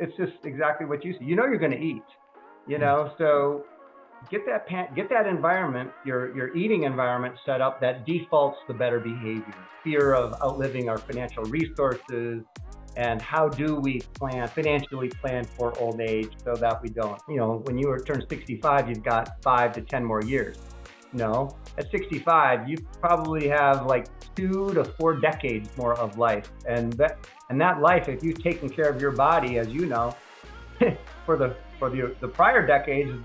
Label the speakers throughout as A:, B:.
A: it's just exactly what you said. You know you're going to eat, so get that environment, your eating environment set up that defaults to better behavior, fear of outliving our financial resources, and how do we financially plan for old age so that we don't, when you turn 65, you've got 5 to 10 more years. No, at 65, you probably have like 2 to 4 decades more of life. And that life, if you've taken care of your body, as you know, for the prior decades,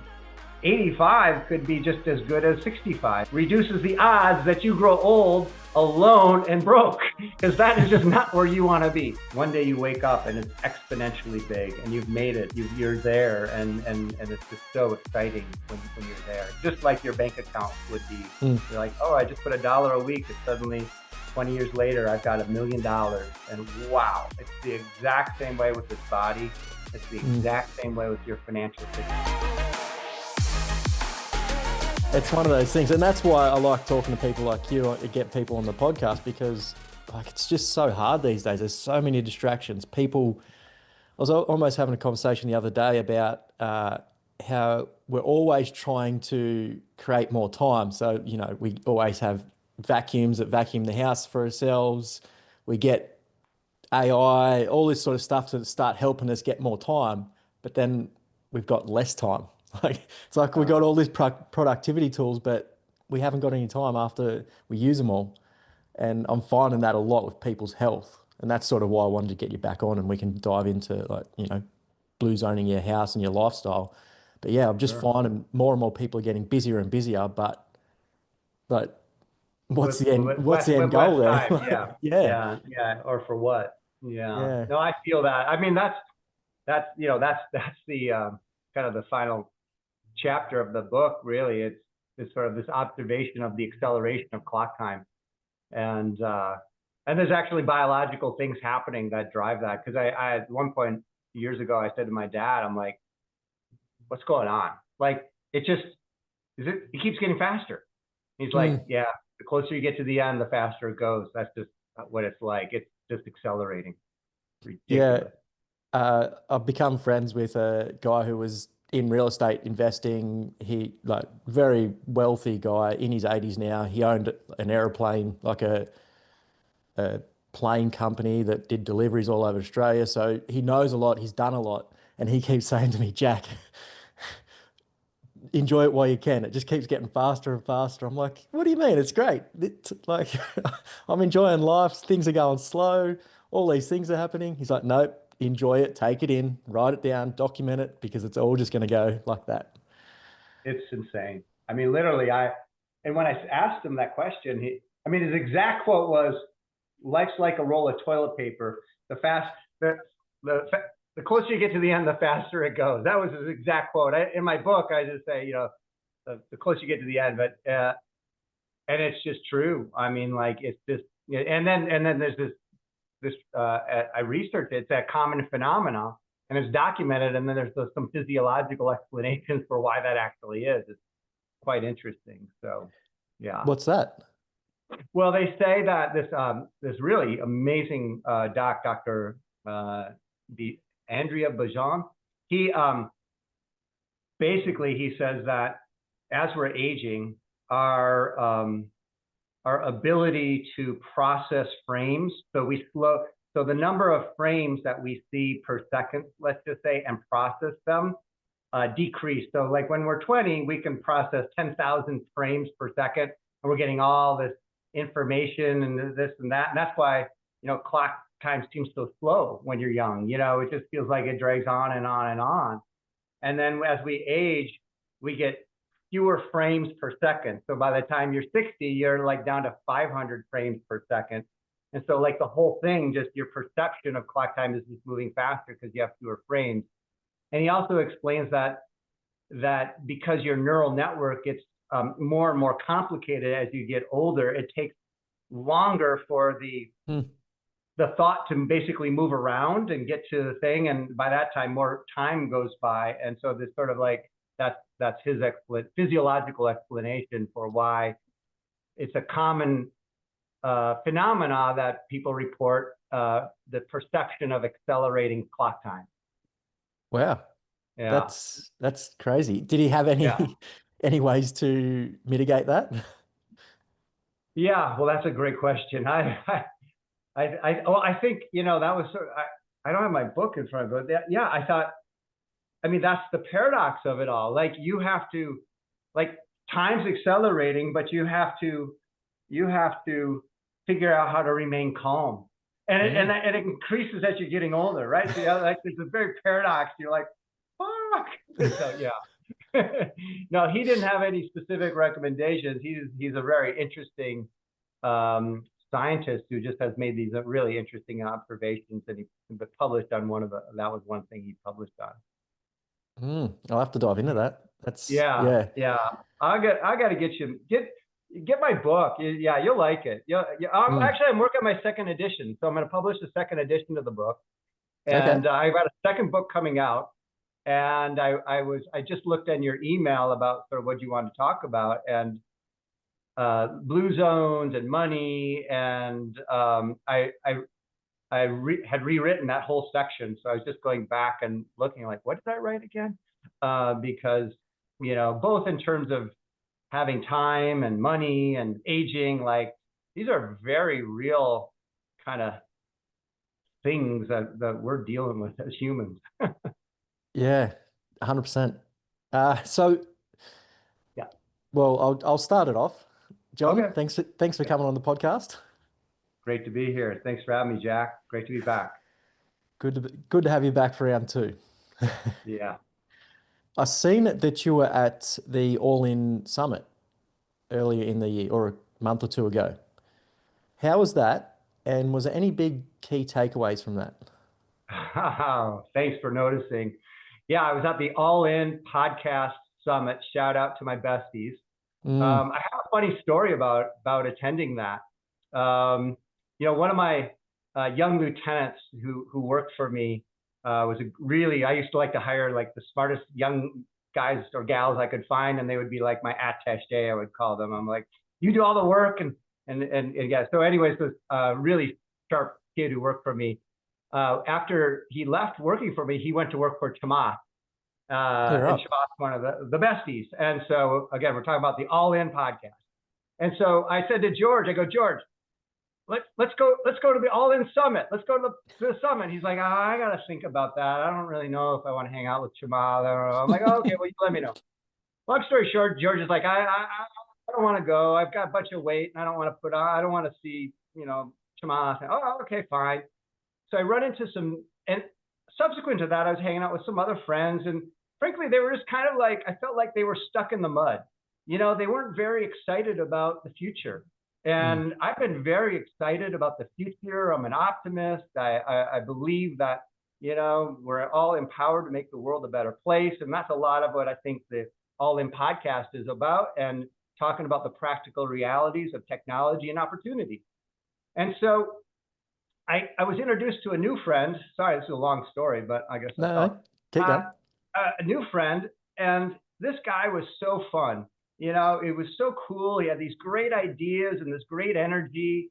A: 85 could be just as good as 65. Reduces the odds that you grow old, alone, and broke, because that is just not where you want to be. One day you wake up and it's exponentially big, and you've made it. You're there, and it's just so exciting when you're there. Just like your bank account would be. You're like, oh, I just put $1 a week, and suddenly 20 years later, I've got $1 million. And wow, it's the exact same way with this body. It's the exact same way with your financial situation.
B: It's one of those things, and that's why I like talking to people like you, to get people on the podcast, because like it's just so hard these days. There's so many distractions. I was almost having a conversation the other day about how we're always trying to create more time. So, we always have vacuums that vacuum the house for ourselves. We get AI, all this sort of stuff to start helping us get more time, but then we've got less time. Like it's like we got all these productivity tools, but we haven't got any time after we use them all. And I'm finding that a lot with people's health. And that's sort of why I wanted to get you back on, and we can dive into blue zoning your house and your lifestyle. But yeah, I'm just finding more and more people are getting busier and busier, but what's the end goal there?
A: Time, yeah. Or for what? Yeah. No, I feel that. I mean, that's the kind of the final chapter of the book. Really, it's sort of this observation of the acceleration of clock time, and there's actually biological things happening that drive that. Because I at one point years ago, I said to my dad, I'm like, what's going on? Like, it keeps getting faster. He's like, yeah, the closer you get to the end, the faster it goes. That's just what it's like. It's just accelerating. Ridiculous.
B: Yeah. I've become friends with a guy who was in real estate investing. He very wealthy guy in his 80s now. He owned an airplane, like a plane company that did deliveries all over Australia. So he knows a lot. He's done a lot. And he keeps saying to me, Jack, enjoy it while you can. It just keeps getting faster and faster. I'm like, what do you mean? It's great. It's like I'm enjoying life. Things are going slow. All these things are happening. He's like, nope, enjoy it, take it in, write it down, document it, because it's all just going to go like that.
A: It's insane. I mean, literally, and when I asked him that question, his exact quote was, life's like a roll of toilet paper. The closer you get to the end, the faster it goes. That was his exact quote. In my book, I just say, the closer you get to the end, but and it's just true. I mean, like, it's just, and then there's this I researched it. It's a common phenomena, and it's documented. And then there's some physiological explanations for why that actually is. It's quite interesting. So, yeah.
B: What's that?
A: Well, they say that this really amazing Dr. Andrea Bajan, he basically he says that as we're aging, our ability to process frames, so the number of frames that we see per second, let's just say, and process them decrease. So like when we're 20, we can process 10,000 frames per second, and we're getting all this information and this and that. And that's why, clock time seems so slow when you're young. It just feels like it drags on and on and on. And then as we age, we get fewer frames per second. So by the time you're 60, you're like down to 500 frames per second. And so like the whole thing, just your perception of clock time is just moving faster because you have fewer frames. And he also explains that because your neural network gets more and more complicated as you get older, it takes longer for the thought to basically move around and get to the thing. And by that time, more time goes by. And so this sort of like, that's his physiological explanation for why it's a common phenomena that people report, the perception of accelerating clock time.
B: Wow.
A: Yeah.
B: That's crazy. Did he have
A: Yeah.
B: any any ways to mitigate that?
A: Yeah. Well, that's a great question. Well, I think, that was sort of, I don't have my book in front of me, but yeah, I thought, I mean, that's the paradox of it all. Like you have to, like time's accelerating, but you have to figure out how to remain calm. And it, and,
B: Mm.
A: and it increases as you're getting older, right? So yeah, like there's a very paradox. You're like, fuck. So yeah. No, he didn't have any specific recommendations. He's a very interesting scientist who just has made these really interesting observations, and he published on that was one thing he published on.
B: I'll have to dive into that. That's
A: Yeah,
B: yeah.
A: yeah. I got to get my book. Yeah, you'll like it. Yeah, yeah.
B: Mm.
A: Actually, I'm working on my second edition, so I'm going to publish the second edition of the book,
B: Okay.
A: and I've got a second book coming out. And I just looked in your email about sort of what you want to talk about, and blue zones and money, and had rewritten that whole section, so I was just going back and looking like, what did I write again? Because both in terms of having time and money and aging, like these are very real kind of things that we're dealing with as humans.
B: Yeah, 100%. So
A: Yeah.
B: well, I'll start it off. John,
A: Okay.
B: thanks for
A: Yeah.
B: coming on the podcast.
A: Great to be here. Thanks for having me, Jack. Great to be back.
B: Good to have you back for round two.
A: Yeah.
B: I seen that you were at the All In Summit earlier in the year or a month or two ago. How was that? And was there any big key takeaways from that?
A: Thanks for noticing. Yeah, I was at the All In Podcast Summit. Shout out to my besties.
B: Mm,
A: I have a funny story about attending that. One of my young lieutenants who worked for me was a really. I used to like to hire like the smartest young guys or gals I could find, and they would be like my attaché, I would call them. I'm like, you do all the work, and yeah. So, anyways, this really sharp kid who worked for me. After he left working for me, he went to work for Chamath,
B: yeah,
A: and
B: right.
A: Shabbat's one of the besties. And so again, we're talking about the All In podcast. And so I said to George, I go, George, let's go to the All In Summit. Let's go to the summit. He's like, I gotta think about that. I don't really know if I want to hang out with Shabbat. I'm like, oh, okay, well, you let me know. Long story short, George is like, I don't want to go. I've got a bunch of weight, and I don't want to put on. I don't want to see, Shabbat. Oh, okay, fine. So I run into some, and subsequent to that, I was hanging out with some other friends, and frankly, they were just kind of like, I felt like they were stuck in the mud. They weren't very excited about the future.
B: Mm,
A: And I've been very excited about the future. I'm an optimist. I believe that, we're all empowered to make the world a better place. And that's a lot of what I think the All In podcast is about, and talking about the practical realities of technology and opportunity. And so I was introduced to a new friend. Sorry, this is a long story, but I guess I'll
B: no,
A: tell
B: no, keep
A: it.
B: going.
A: A new friend, and this guy was so fun. It was so cool. He had these great ideas and this great energy.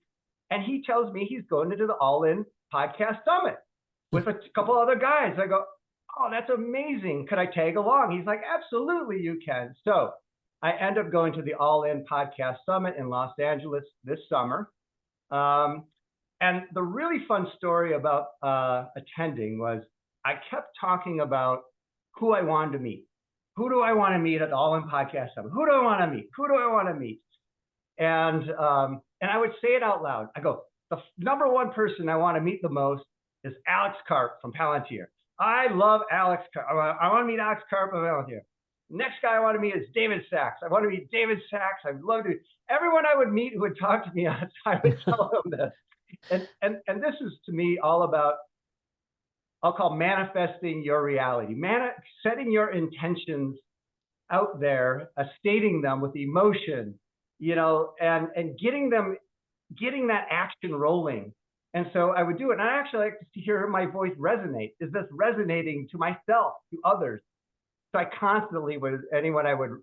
A: And he tells me he's going to do the All In Podcast Summit with a couple other guys. I go, oh, that's amazing. Could I tag along? He's like, absolutely, you can. So I end up going to the All In Podcast Summit in Los Angeles this summer. Um, and the really fun story about attending was I kept talking about who I wanted to meet. Who do I want to meet at the All In Podcast Summit? Who do I want to meet? Who do I want to meet? And I would say it out loud. I go, the number one person I want to meet the most is Alex Karp from Palantir. I love Alex Karp. I want to meet Alex Karp from Palantir. Next guy I want to meet is David Sachs. I want to meet David Sachs. I'd love to. Everyone I would meet who would talk to me, I would tell them this. And this is to me all about, I'll call manifesting your reality, setting your intentions out there, stating them with emotion, and getting that action rolling. And so I would do it. And I actually like to hear my voice resonate. Is this resonating to myself, to others? So I constantly, with anyone I would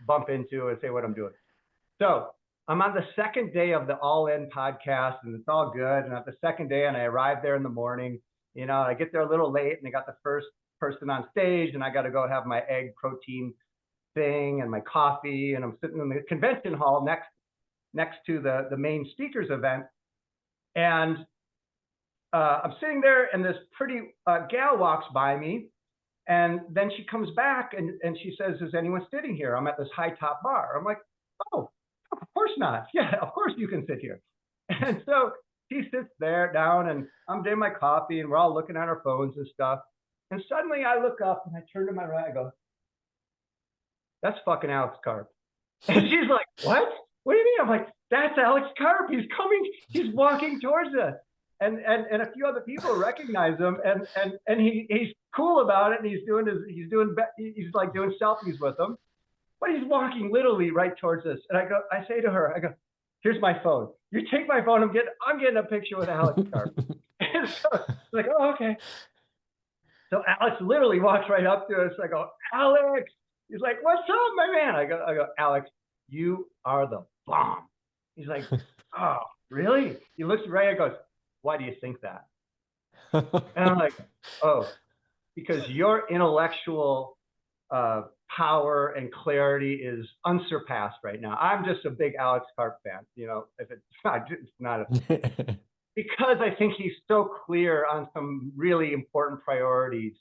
A: bump into, and say what I'm doing. So I'm on the second day of the All In podcast, and it's all good. And at the second day, and I arrived there in the morning, I get there a little late and they got the first person on stage and I got to go have my egg protein thing and my coffee. And I'm sitting in the convention hall next to the main speakers event. And I'm sitting there and this pretty gal walks by me. And then she comes back and she says, is anyone sitting here? I'm at this high top bar. I'm like, oh, of course not. Yeah, of course you can sit here. And so she sits there down and I'm doing my coffee and we're all looking at our phones and stuff. And suddenly I look up and I turn to my right, I go, that's fucking Alex Karp. And she's like, what? What do you mean? I'm like, that's Alex Karp. He's coming, he's walking towards us. And a few other people recognize him and he's cool about it and he's like doing selfies with them. But he's walking literally right towards us. And I say to her, I go, here's my phone. You take my phone, I'm getting a picture with Alex Karp. And so it's like, oh, okay. So Alex literally walks right up to us. I go, Alex. He's like, what's up, my man? I go, Alex, you are the bomb. He's like, oh, really? He looks right and goes, why do you think that? And I'm like, oh, because your intellectual power and clarity is unsurpassed right now. I'm just a big Alex Karp fan. If it's not because I think he's so clear on some really important priorities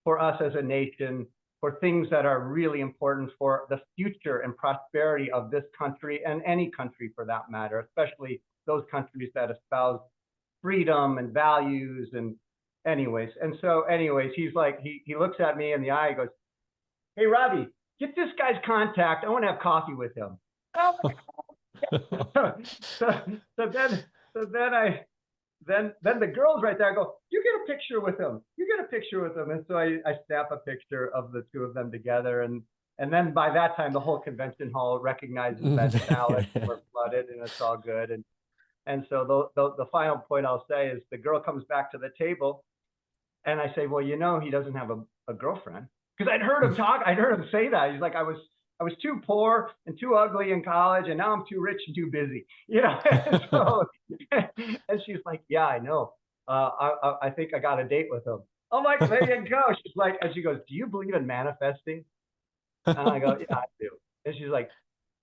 A: for us as a nation, for things that are really important for the future and prosperity of this country and any country for that matter, especially those countries that espouse freedom and values and anyways. He's like, he looks at me in the eye, goes, hey, Robbie, get this guy's contact. I want to have coffee with him. Then the girls right there go, you get a picture with him. You get a picture with him. And so I snap a picture of the two of them together. And then by that time, the whole convention hall recognizes that it's Alex. We're flooded and it's all good. And so the final point I'll say is the girl comes back to the table and I say, well, he doesn't have a girlfriend. Because I'd heard him talk. I'd heard him say that. He's like, I was too poor and too ugly in college, and now I'm too rich and too busy. And she's like, yeah, I know. I think I got a date with him. I'm like, there you go. She's like, and she goes, do you believe in manifesting? And I go, yeah, I do. And she's like,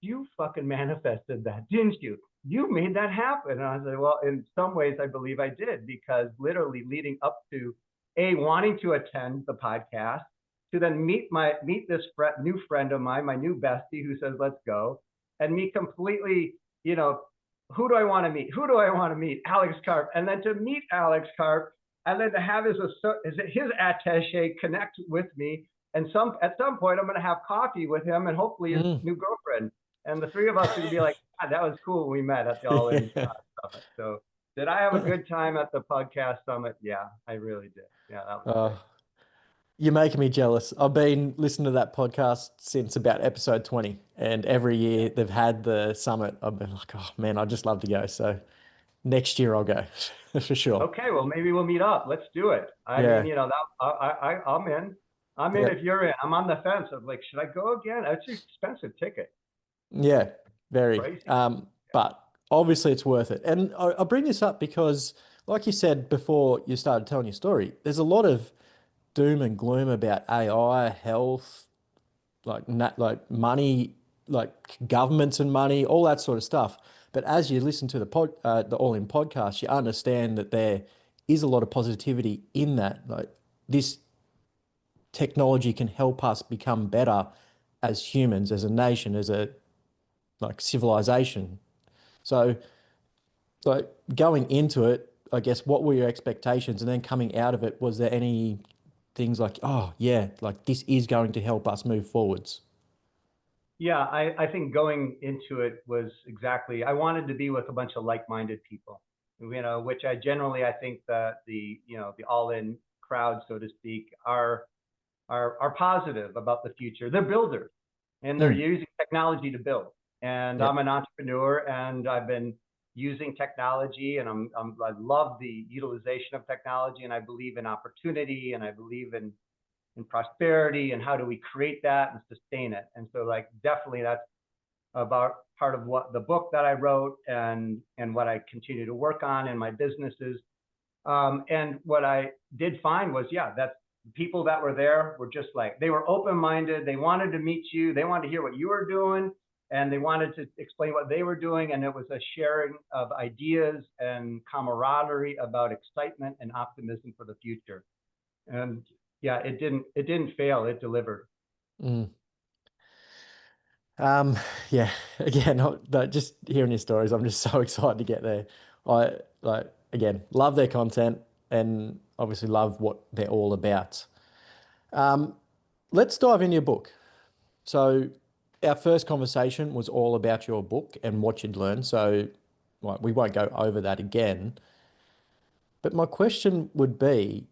A: you fucking manifested that, didn't you? You made that happen. And I said, well, in some ways, I believe I did, because literally leading up to wanting to attend the podcast, to then meet this new friend of mine, my new bestie who says, let's go, and me completely, who do I want to meet? Who do I want to meet? Alex Karp. And then to meet Alex Karp and then to have his attaché connect with me. And at some point, I'm going to have coffee with him and hopefully his new girlfriend. And the three of us are going to be like, God, that was cool when we met at the All In Summit. So did I have a good time at the podcast summit? Yeah, I really did. Yeah, that was great.
B: You're making me jealous. I've been listening to that podcast since about episode 20, and every year they've had the summit. I've been like, oh man, I'd just love to go. So next year I'll go for sure.
A: Okay, well maybe we'll meet up. Let's do it. I mean, I'm in. I'm in if you're in. I'm on the fence of like, should I go again? It's an expensive ticket.
B: Yeah, very.
A: Crazy.
B: But obviously it's worth it. And I'll bring this up because, like you said before you started telling your story, there's a lot of doom and gloom about AI, health, like money, like governments and money, all that sort of stuff. But as you listen to the All In podcast, you understand that there is a lot of positivity in that. Like this technology can help us become better as humans, as a nation, as a civilization. So like going into it, I guess, what were your expectations? And then coming out of it, was there any things like, oh yeah, like this is going to help us move forwards?
A: Yeah, I think going into it was exactly, I wanted to be with a bunch of like-minded people, which I think that the All In crowd, so to speak, are positive about the future. They're builders and they're using technology to build. And I'm an entrepreneur and I've been using technology and I love the utilization of technology, and I believe in opportunity and I believe in prosperity and how do we create that and sustain it. And so like definitely that's about part of what the book that I wrote and what I continue to work on in my businesses. And what I did find was, yeah, that people that were there were just like, they were open-minded. They wanted to meet you. They wanted to hear what you were doing, and they wanted to explain what they were doing. And it was a sharing of ideas and camaraderie about excitement and optimism for the future. And yeah, it didn't fail. It delivered.
B: Mm. Yeah, again, just hearing your stories, I'm just so excited to get there. I like again love their content and obviously love what they're all about. Um, let's dive into your book. So, our first conversation was all about your book and what you'd learned. So, like, we won't go over that again. But my question would be,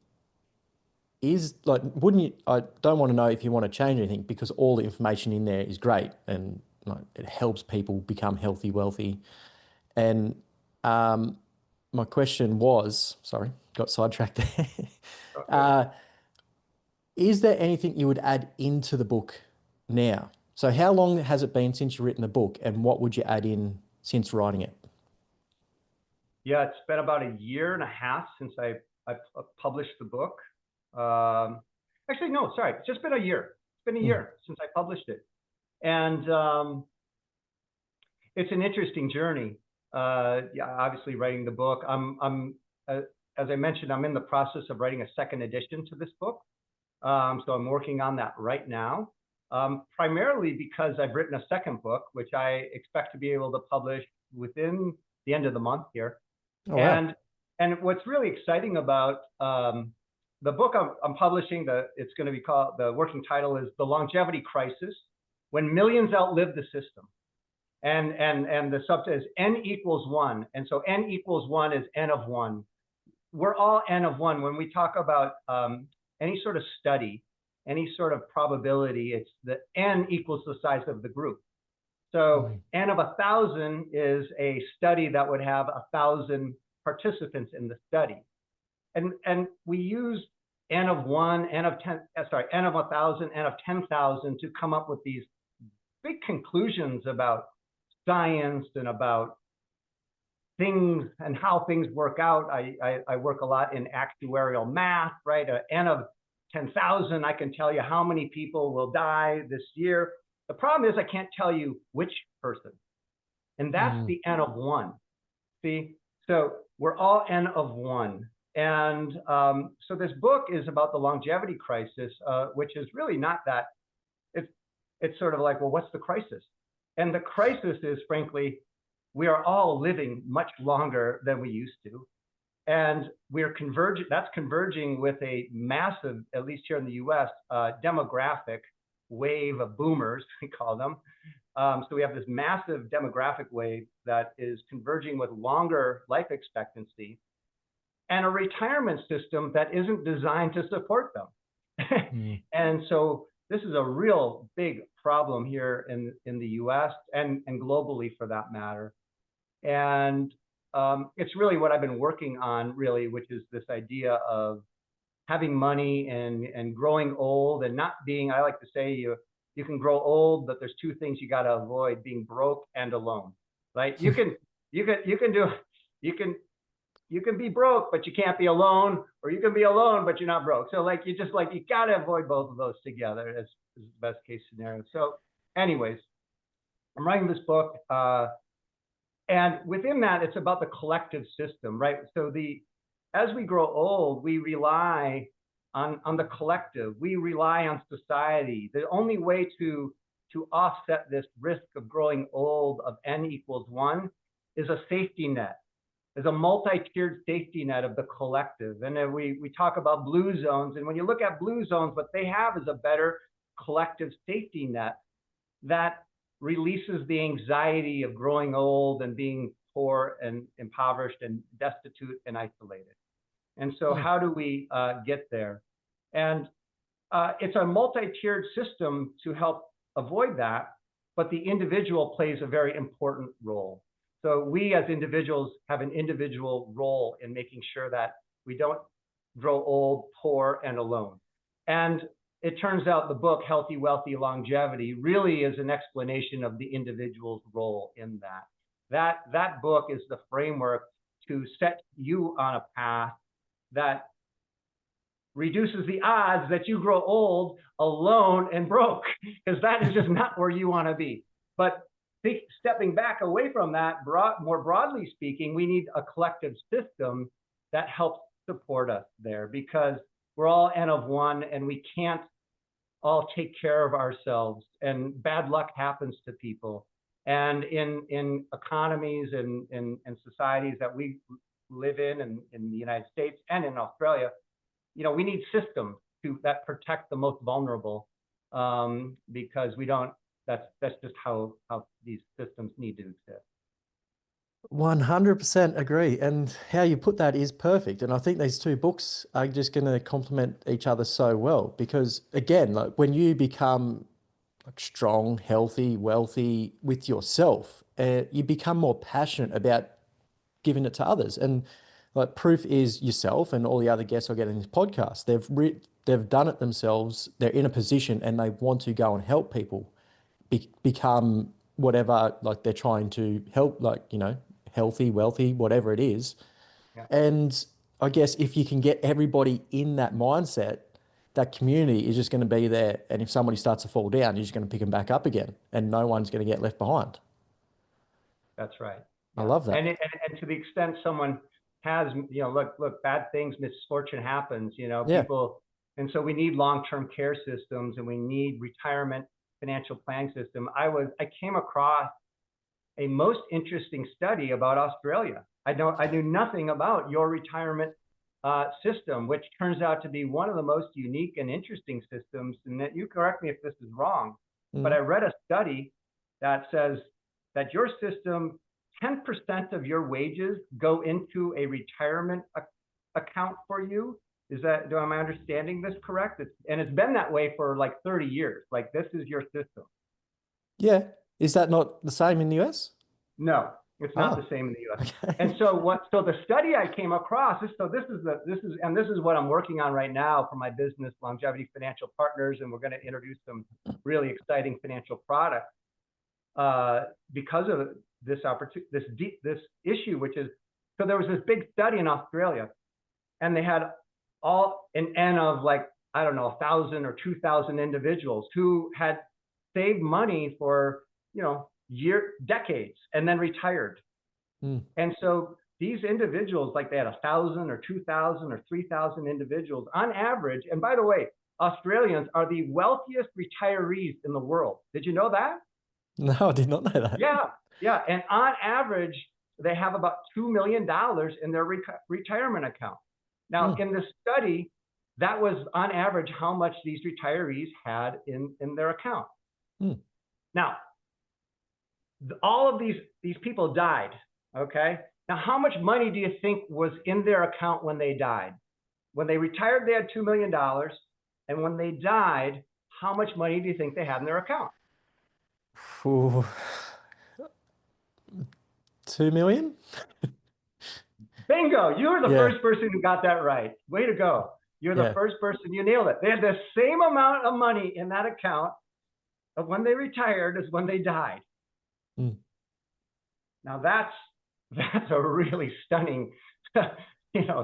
B: is like, wouldn't you? I don't want to know if you want to change anything because all the information in there is great and like, it helps people become healthy, wealthy. And my question was, sorry, got sidetracked there.
A: Okay.
B: uh, is there anything you would add into the book now? So, how long has it been since you've written the book, and what would you add in since writing it?
A: Yeah, it's been about a year and a half since I published the book. Um, Actually, no, sorry, it's just been a year. It's been a
B: Mm,
A: year since I published it, and it's an interesting journey. Yeah, obviously, writing the book. As I mentioned, I'm in the process of writing a second edition to this book. So I'm working on that right now, primarily because I've written a second book, which I expect to be able to publish within the end of the month here.
B: oh wow.
A: And and what's really exciting about the book I'm publishing, it's going to be called, the working title is The Longevity Crisis: When Millions Outlive the System. And the subtitle is N equals one. And so N equals one is N of one. We're all N of one. When we talk about any sort of study, any sort of probability, it's the N equals the size of the group. So
B: Mm,
A: N of 1,000 is a study that would have 1,000 participants in the study. And we use N of one, N of 10, sorry, N of 1,000, N of 10,000 to come up with these big conclusions about science and about things and how things work out. I work a lot in actuarial math, right? N of 10,000, I can tell you how many people will die this year. The problem is I can't tell you which person. And that's
B: mm,
A: the N of one. See, so we're all N of one. And so this book is about the longevity crisis, which is really not that, it's, it's sort of like, well, what's the crisis? And the crisis is, frankly, we are all living much longer than we used to. And we're converging, that's converging with a massive, at least here in the US, demographic wave of boomers, we call them. So we have this massive demographic wave that is converging with longer life expectancy and a retirement system that isn't designed to support them.
B: mm,
A: And so this is a real big problem here in the US and globally for that matter. And it's really what I've been working on, really, which is this idea of having money and growing old and not being, I like to say, you can grow old, but there's two things you got to avoid: being broke and alone. Right? You can you can be broke, but you can't be alone, or you can be alone, but you're not broke. So like you just like you got to avoid both of those together as the best case scenario. So, anyways, I'm writing this book. And within that, it's about the collective system, right? So as we grow old, we rely on the collective. We rely on society. The only way to offset this risk of growing old of N equals one is a safety net, is a multi-tiered safety net of the collective. And then we talk about blue zones. And when you look at blue zones, what they have is a better collective safety net that releases the anxiety of growing old and being poor and impoverished and destitute and isolated. And so
B: mm,
A: how do we get there? And it's a multi-tiered system to help avoid that, but the individual plays a very important role. So we as individuals have an individual role in making sure that we don't grow old, poor, and alone. And it turns out the book, Healthy, Wealthy, Longevity, really is an explanation of the individual's role in that. That book is the framework to set you on a path that reduces the odds that you grow old, alone, and broke, because that is just not where you want to be. But stepping back away from that, more broadly speaking, we need a collective system that helps support us there, because we're all N of one and we can't all take care of ourselves, and bad luck happens to people. And in economies and societies that we live in the United States and in Australia, we need systems that protect the most vulnerable, because we don't. That's just how these systems need to exist.
B: 100% agree. And how you put that is perfect. And I think these two books are just going to complement each other so well because, again, like when you become like strong, healthy, wealthy with yourself, you become more passionate about giving it to others. And like proof is yourself and all the other guests I get in this podcast. They've done it themselves. They're in a position and they want to go and help people become whatever like they're trying to help, like, healthy, wealthy, whatever it is.
A: Yeah.
B: And I guess if you can get everybody in that mindset, that community is just going to be there. And if somebody starts to fall down, you're just going to pick them back up again and no one's going to get left behind.
A: That's right.
B: I
A: Yeah.
B: love that.
A: And to the extent someone has, look, bad things, misfortune happens,
B: Yeah.
A: people. And so we need long-term care systems and we need retirement financial planning system. I came across a most interesting study about Australia. I knew nothing about your retirement system, which turns out to be one of the most unique and interesting systems. And that, you correct me if this is wrong, but I read a study that says that your system, 10% of your wages go into a retirement account for you. Am I understanding this correct? It's been that way for like 30 years. Like, this is your system.
B: Yeah. Is that not the same in the US?
A: No, it's not the same in the US. Okay. And so the study I came across this is what I'm working on right now for my business, Longevity Financial Partners, and we're going to introduce some really exciting financial products because of this opportunity, this issue, which is, so there was this big study in Australia, and they had an N of like, I don't know, 1,000 or 2,000 individuals who had saved money for, decades and then retired. And so these individuals, like they had 1,000 or 2,000 or 3,000 individuals on average. And by the way, Australians are the wealthiest retirees in the world. Did you know that?
B: No, I did not know that.
A: Yeah. Yeah. And on average, they have about $2 million in their retirement account. Now, in the study, that was on average how much these retirees had in their account. Now, all of these people died, okay? Now, how much money do you think was in their account when they died? When they retired, they had $2 million. And when they died, how much money do you think they had in their account?
B: Ooh. 2 million?
A: Bingo, you were the first person who got that right. Way to go. You're the first person, you nailed it. They had the same amount of money in that account of when they retired as when they died. Now that's a really stunning,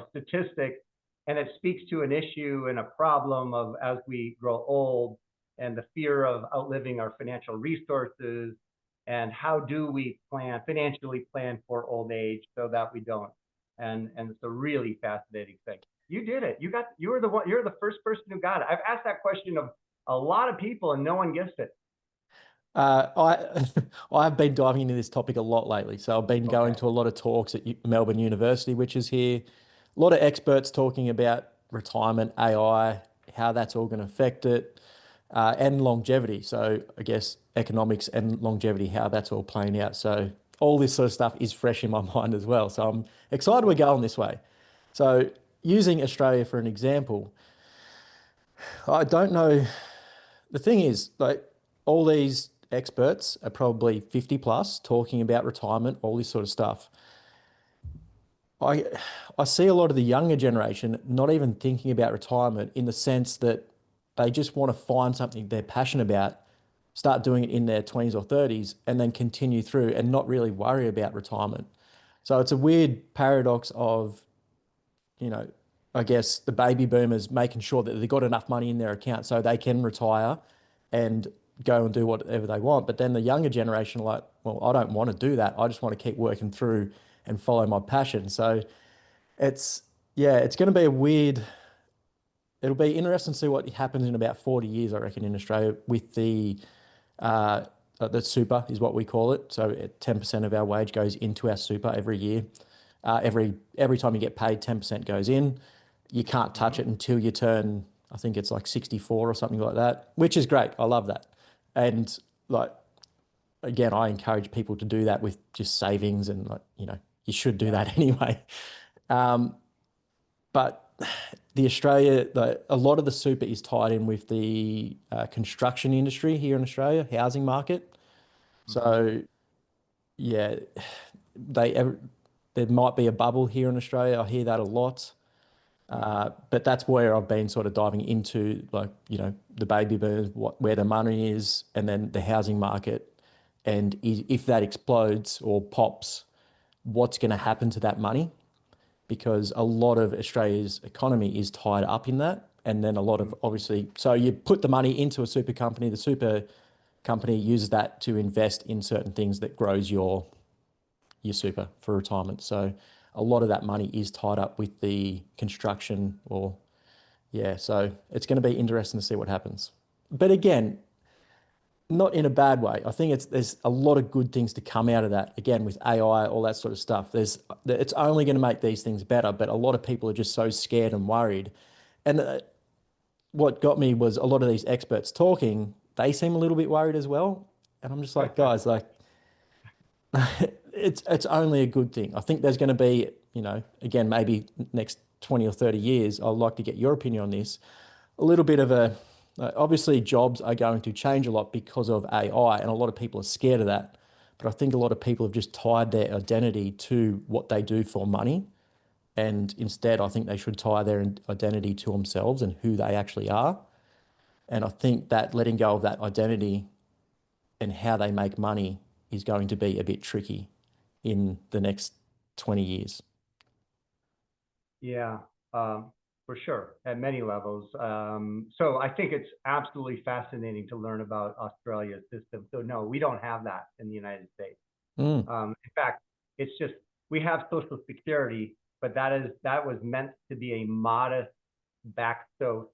A: statistic, and it speaks to an issue and a problem of, as we grow old, and the fear of outliving our financial resources, and how do we financially plan for old age so that we don't. And it's a really fascinating thing. You did it. You're the first person who got it. I've asked that question of a lot of people and no one gets it.
B: I've been diving into this topic a lot lately. So I've been going to a lot of talks at Melbourne University, which is here. A lot of experts talking about retirement, AI, how that's all going to affect it, and longevity. So I guess economics and longevity, how that's all playing out. So all this sort of stuff is fresh in my mind as well. So I'm excited we're going this way. So using Australia for an example, I don't know. The thing is, like, all these experts are probably 50 plus talking about retirement, all this sort of stuff. I see a lot of the younger generation not even thinking about retirement, in the sense that they just want to find something they're passionate about, start doing it in their 20s or 30s, and then continue through and not really worry about retirement. So it's a weird paradox of, I guess the baby boomers making sure that they've got enough money in their account so they can retire and go and do whatever they want. But then the younger generation are like, well, I don't want to do that. I just want to keep working through and follow my passion. So it's, yeah, it's going to be a weird, it'll be interesting to see what happens in about 40 years, I reckon, in Australia with uh, the super is what we call it. So 10% of our wage goes into our super every year. Every time you get paid, 10% goes in. You can't touch
A: Mhm.
B: it until you turn, I think it's like 64 or something like that, which is great. I love that. And like, again, I encourage people to do that with just savings and like, you should do
A: Yeah.
B: that anyway. Um, but a lot of the super is tied in with the construction industry here in Australia, housing market.
A: Mhm.
B: So yeah, they there might be a bubble here in Australia. I hear that a lot.
A: Mhm.
B: But that's where I've been sort of diving into, like, the baby boomers, where the money is, and then the housing market. And if that explodes or pops, what's going to happen to that money? Because a lot of Australia's economy is tied up in that. And then a lot of,
A: Mhm.
B: obviously, so you put the money into a super company, the super company uses that to invest in certain things that grows your super for retirement. So a lot of that money is tied up with the construction or yeah, so it's going to be interesting to see what happens. But again, not in a bad way. I think there's a lot of good things to come out of that. Again, with AI, all that sort of stuff. It's only going to make these things better, but a lot of people are just so scared and worried. And what got me was a lot of these experts talking, they seem a little bit worried as well. And I'm just like, guys, like it's only a good thing. I think there's going to be, again, maybe next 20 or 30 years, I'd like to get your opinion on this. A little bit of obviously jobs are going to change a lot because of AI, and a lot of people are scared of that. But I think a lot of people have just tied their identity to what they do for money. And instead, I think they should tie their identity to themselves and who they actually are. And I think that letting go of that identity and how they make money is going to be a bit tricky in the next 20 years.
A: Yeah, for sure, at many levels. So I think it's absolutely fascinating to learn about Australia's system. So no, we don't have that in the United States.
B: Mm,
A: In fact, it's just we have Social Security, but that was meant to be a modest back. So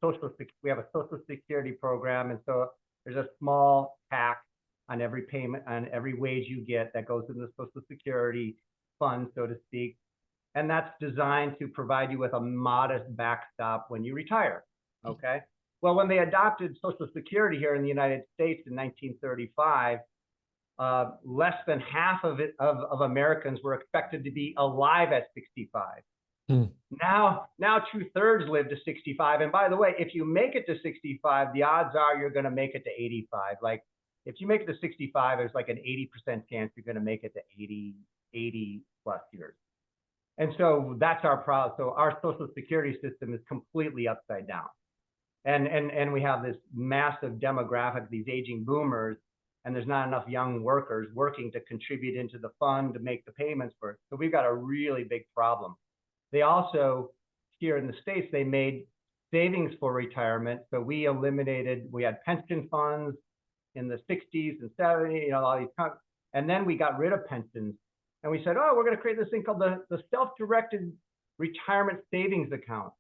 A: we have a Social Security program, and so there's a small tax on every payment on every wage you get that goes into the Social Security fund, so to speak, and that's designed to provide you with a modest backstop when you retire. Okay. Well, when they adopted Social Security here in the United States in 1935, less than half of Americans were expected to be alive at 65.
B: mm,
A: Now 2/3 live to 65. And by the way, if you make it to 65, the odds are you're going to make it to 85. Like if you make it to 65, there's like an 80% chance you're going to make it to 80 plus years. And so that's our problem. So our social security system is completely upside down. And we have this massive demographic, these aging boomers, and there's not enough young workers working to contribute into the fund to make the payments for it. So we've got a really big problem. They also, here in the States, they made savings for retirement. So we had pension funds in the 60s and 70s, all these, and then we got rid of pensions. And we said, oh, we're going to create this thing called the self-directed retirement savings account.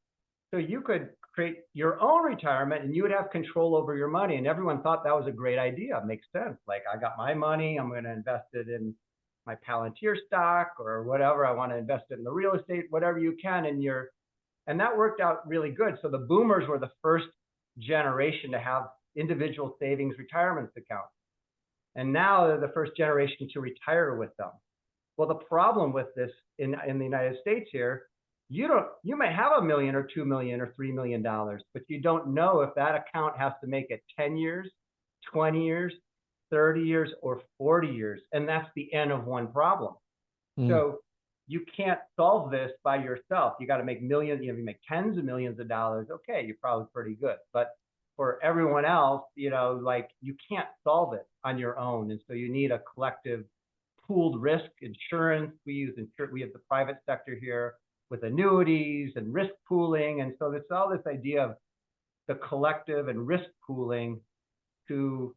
A: So you could create your own retirement and you would have control over your money. And everyone thought that was a great idea. It makes sense. Like I got my money, I'm going to invest it in my Palantir stock or whatever. I want to invest it in the real estate, whatever you can. And that worked out really good. So the boomers were the first generation to have individual savings retirement accounts. And now they're the first generation to retire with them. Well, the problem with this in the United States here, you may have $1 million or $2 million or $3 million, but you don't know if that account has to make it 10 years, 20 years, 30 years, or 40 years. And that's the end of one problem.
B: mm.
A: So you can't solve this by yourself. You got to make millions, you make tens of millions of dollars. Okay, you're probably pretty good. But for everyone else, like you can't solve it on your own. And so you need a collective pooled risk insurance. We have the private sector here. with annuities and risk pooling. And so it's all this idea of the collective and risk pooling to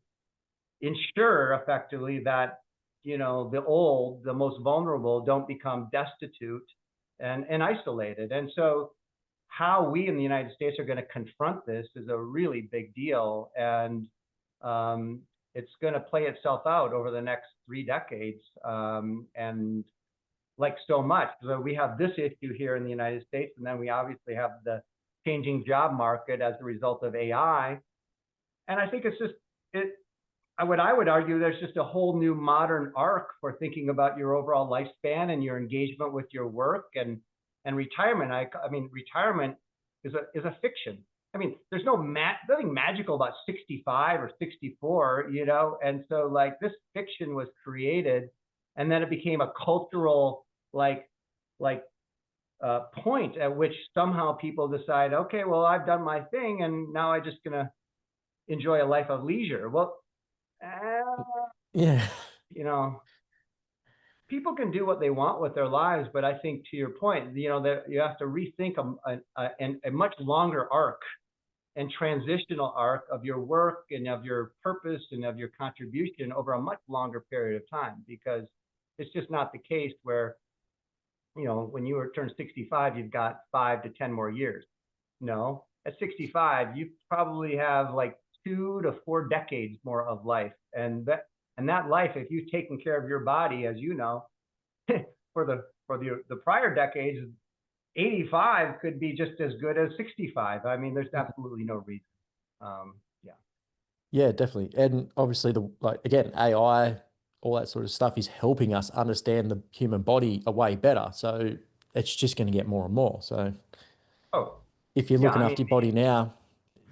A: ensure effectively that, the most vulnerable don't become destitute and isolated. And so how we in the United States are going to confront this is a really big deal. And it's going to play itself out over the next 3 decades. And like so much, so we have this issue here in the United States, and then we obviously have the changing job market as a result of AI. And I think it's just, what I would argue, there's just a whole new modern arc for thinking about your overall lifespan and your engagement with your work and retirement. I mean, retirement is a fiction. I mean, there's nothing magical about 65 or 64, and so like this fiction was created, and then it became a cultural point at which somehow people decide, okay, well, I've done my thing, and now I'm just gonna enjoy a life of leisure. Well,
B: Yeah.
A: People can do what they want with their lives, but I think to your point, that you have to rethink a much longer arc and transitional arc of your work and of your purpose and of your contribution over a much longer period of time, because it's just not the case where, when you turn 65, you've got 5 to 10 more years. No, at 65, you probably have like 2 to 4 decades more of life. And that life, if you've taken care of your body, as you know, for the prior decades, 85 could be just as good as 65. I mean, there's absolutely no reason. Yeah.
B: Yeah, definitely. And obviously again, AI, all that sort of stuff is helping us understand the human body a way better. So it's just going to get more and more. So
A: Oh,
B: if you're
A: yeah.
B: looking
A: I mean,
B: after your body now,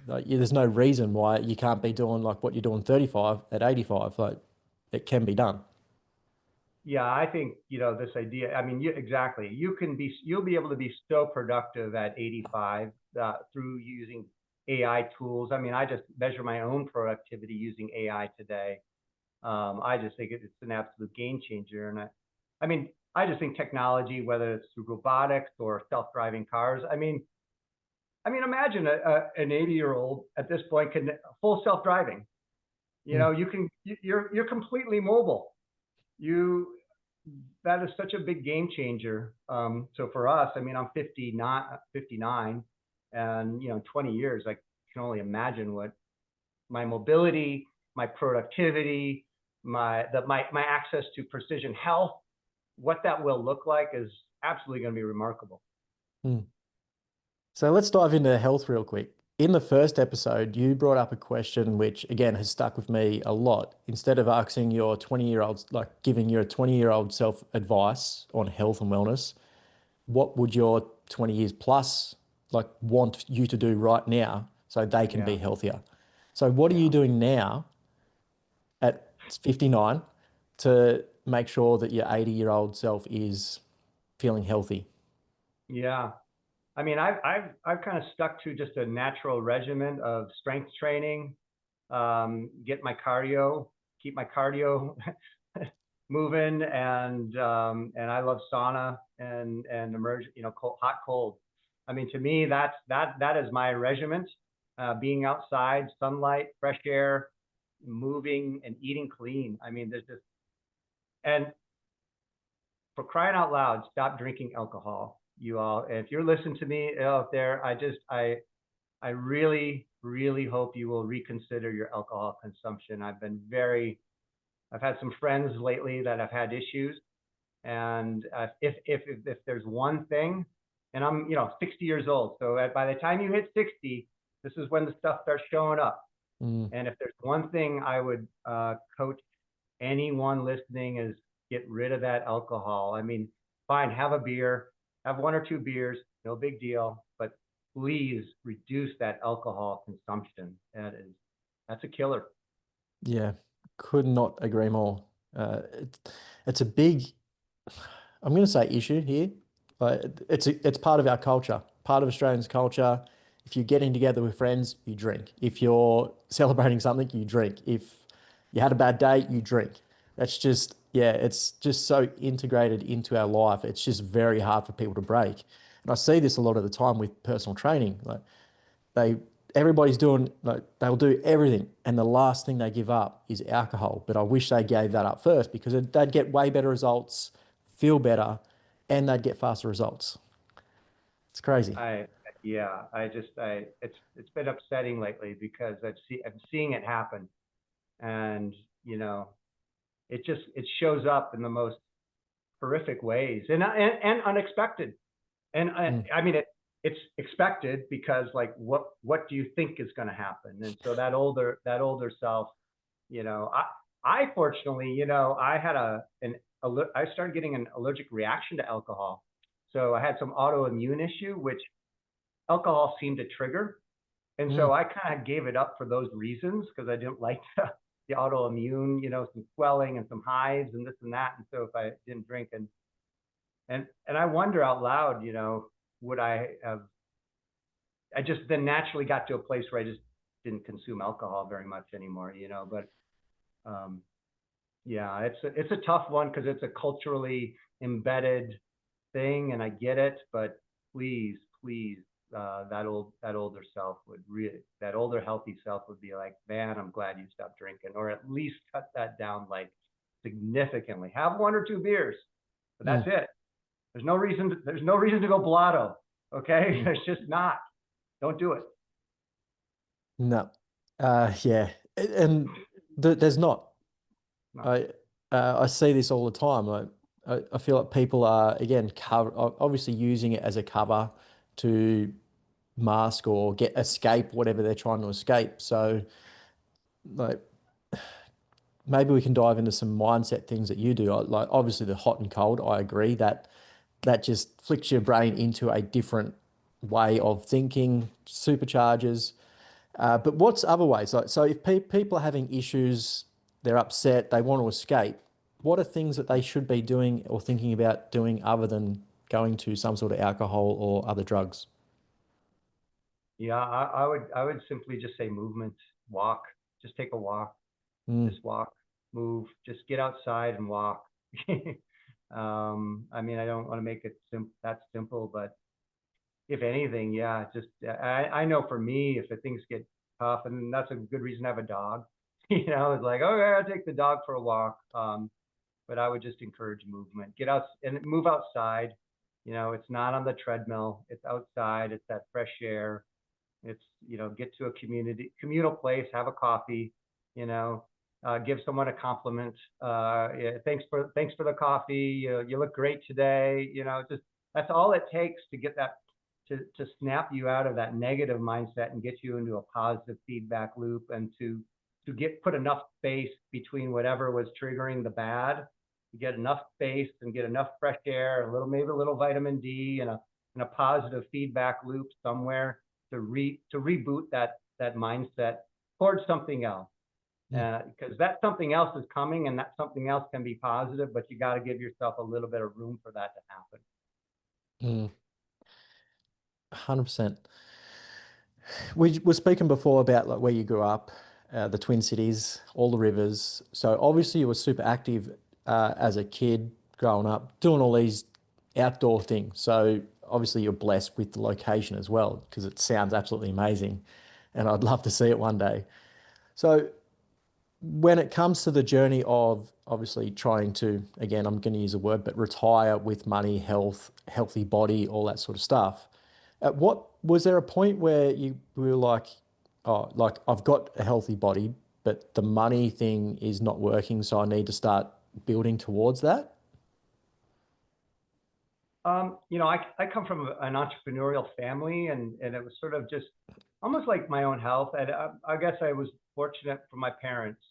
B: there's no reason why you can't be doing like what you're doing 35 at 85. Like it can be done.
A: yeah, I think, this idea, I mean, exactly. You'll be able to be so productive at 85 through using AI tools. I mean, I just measure my own productivity using AI today. I just think it's an absolute game changer. And I mean, I just think technology, whether it's through robotics or self-driving cars, imagine an 80-year-old at this point can full self-driving.
B: Mm.
A: You're completely mobile. That is such a big game changer. So for us, I mean, I'm 59, and 20 years, I can only imagine what my mobility, my productivity, my access to precision health, what that will look like is absolutely going to be remarkable.
B: Mm. So let's dive into health real quick. In the first episode, you brought up a question which, again, has stuck with me a lot. Instead of asking your 20-year-old, like giving your 20-year-old self advice on health and wellness, what would your 20 years plus like want you to do right now so they can be
A: Yeah,
B: healthier? So what are you
A: yeah,
B: doing now at 59 to make sure that your 80-year-old self is feeling healthy?
A: yeah. I mean, I've kind of stuck to just a natural regimen of strength training, get my cardio, keep my cardio moving, and I love sauna and emerge, cold, hot, cold. I mean, to me, that is my regiment. Being outside, sunlight, fresh air, moving, and eating clean. I mean, there's just, and for crying out loud, stop drinking alcohol, you all. If you're listening to me out there, I really, really hope you will reconsider your alcohol consumption. I've had some friends lately that have had issues, and if there's one thing, and I'm 60 years old, so by the time you hit 60, this is when the stuff starts showing up.
B: Mm,
A: And if there's one thing I would coach anyone listening is get rid of that alcohol. I mean, fine, have a beer, have 1 or 2 beers, no big deal, but please reduce that alcohol consumption. That's a killer.
B: yeah, could not agree more. It's a big, I'm going to say issue here. It's part of our culture, part of Australians' culture. If you're getting together with friends, you drink. If you're celebrating something, you drink. If you had a bad day, you drink. That's just, yeah, it's just so integrated into our life. It's just very hard for people to break. And I see this a lot of the time with personal training. Like they, everybody's doing, like they'll do everything, and the last thing they give up is alcohol. But I wish they gave that up first because they'd get way better results, feel better, and they'd get faster results. It's crazy.
A: I yeah, it's been upsetting lately because I'm seeing it happen, and you know, it shows up in the most horrific ways and unexpected. And
B: Mm,
A: I mean it's expected because like what do you think is going to happen? And so that older self, I fortunately, I had I started getting an allergic reaction to alcohol. So I had some autoimmune issue which alcohol seemed to trigger. And
B: mm,
A: so I kind of gave it up for those reasons because I didn't like the autoimmune, some swelling and some hives and this and that. And so if I didn't drink and I wonder out loud, would I have, I just then naturally got to a place where I just didn't consume alcohol very much anymore, but um, yeah, it's a tough one because it's a culturally embedded thing, and I get it, but please, please, that older self would really, that older healthy self would be like, man, I'm glad you stopped drinking, or at least cut that down like significantly. Have one or two beers, but that's
B: mm,
A: it. There's no reason to go blotto. Okay,
B: mm.
A: there's just not. Don't do it.
B: No. Yeah. And there's not.
A: No.
B: I see this all the time. I feel like people are again obviously using it as a cover to mask or get escape whatever they're trying to escape. So like maybe we can dive into some mindset things that you do. Like obviously the hot and cold, I agree that that just flicks your brain into a different way of thinking, supercharges. But what's other ways? Like, so if people are having issues, they're upset, they want to escape, what are things that they should be doing or thinking about doing other than going to some sort of alcohol or other drugs?
A: Yeah, I would simply just say movement, walk, just take a walk,
B: Mm,
A: just walk, move, just get outside and walk. I mean, I don't want to make it that simple, but if anything, yeah, just I know for me, if the things get tough, and that's a good reason to have a dog. It's like, okay, I'll take the dog for a walk. But I would just encourage movement. Get out and move outside. It's not on the treadmill. It's outside. It's that fresh air. It's, get to a communal place, have a coffee, you know, give someone a compliment. Yeah, thanks for the coffee. You look great today. Just that's all it takes to get that to snap you out of that negative mindset and get you into a positive feedback loop, and to get put enough space between whatever was triggering the bad, to get enough space and get enough fresh air, maybe a little vitamin D, and a positive feedback loop somewhere to reboot that mindset towards something else.
B: mm,
A: Because that something else is coming, and that something else can be positive, but you got to give yourself a little bit of room for that to happen.
B: mm, 100%. We were speaking before about like where you grew up, the Twin Cities, all the rivers. So obviously you were super active as a kid growing up, doing all these outdoor things. So obviously you're blessed with the location as well, because it sounds absolutely amazing, and I'd love to see it one day. So when it comes to the journey of obviously trying to, again, I'm going to use a word, but retire with money, health, healthy body, all that sort of stuff. At what was there a point where you were like, oh, like I've got a healthy body, but the money thing is not working, so I need to building towards that?
A: I come from an entrepreneurial family, and it was sort of just almost like my own health. And I guess I was fortunate for my parents.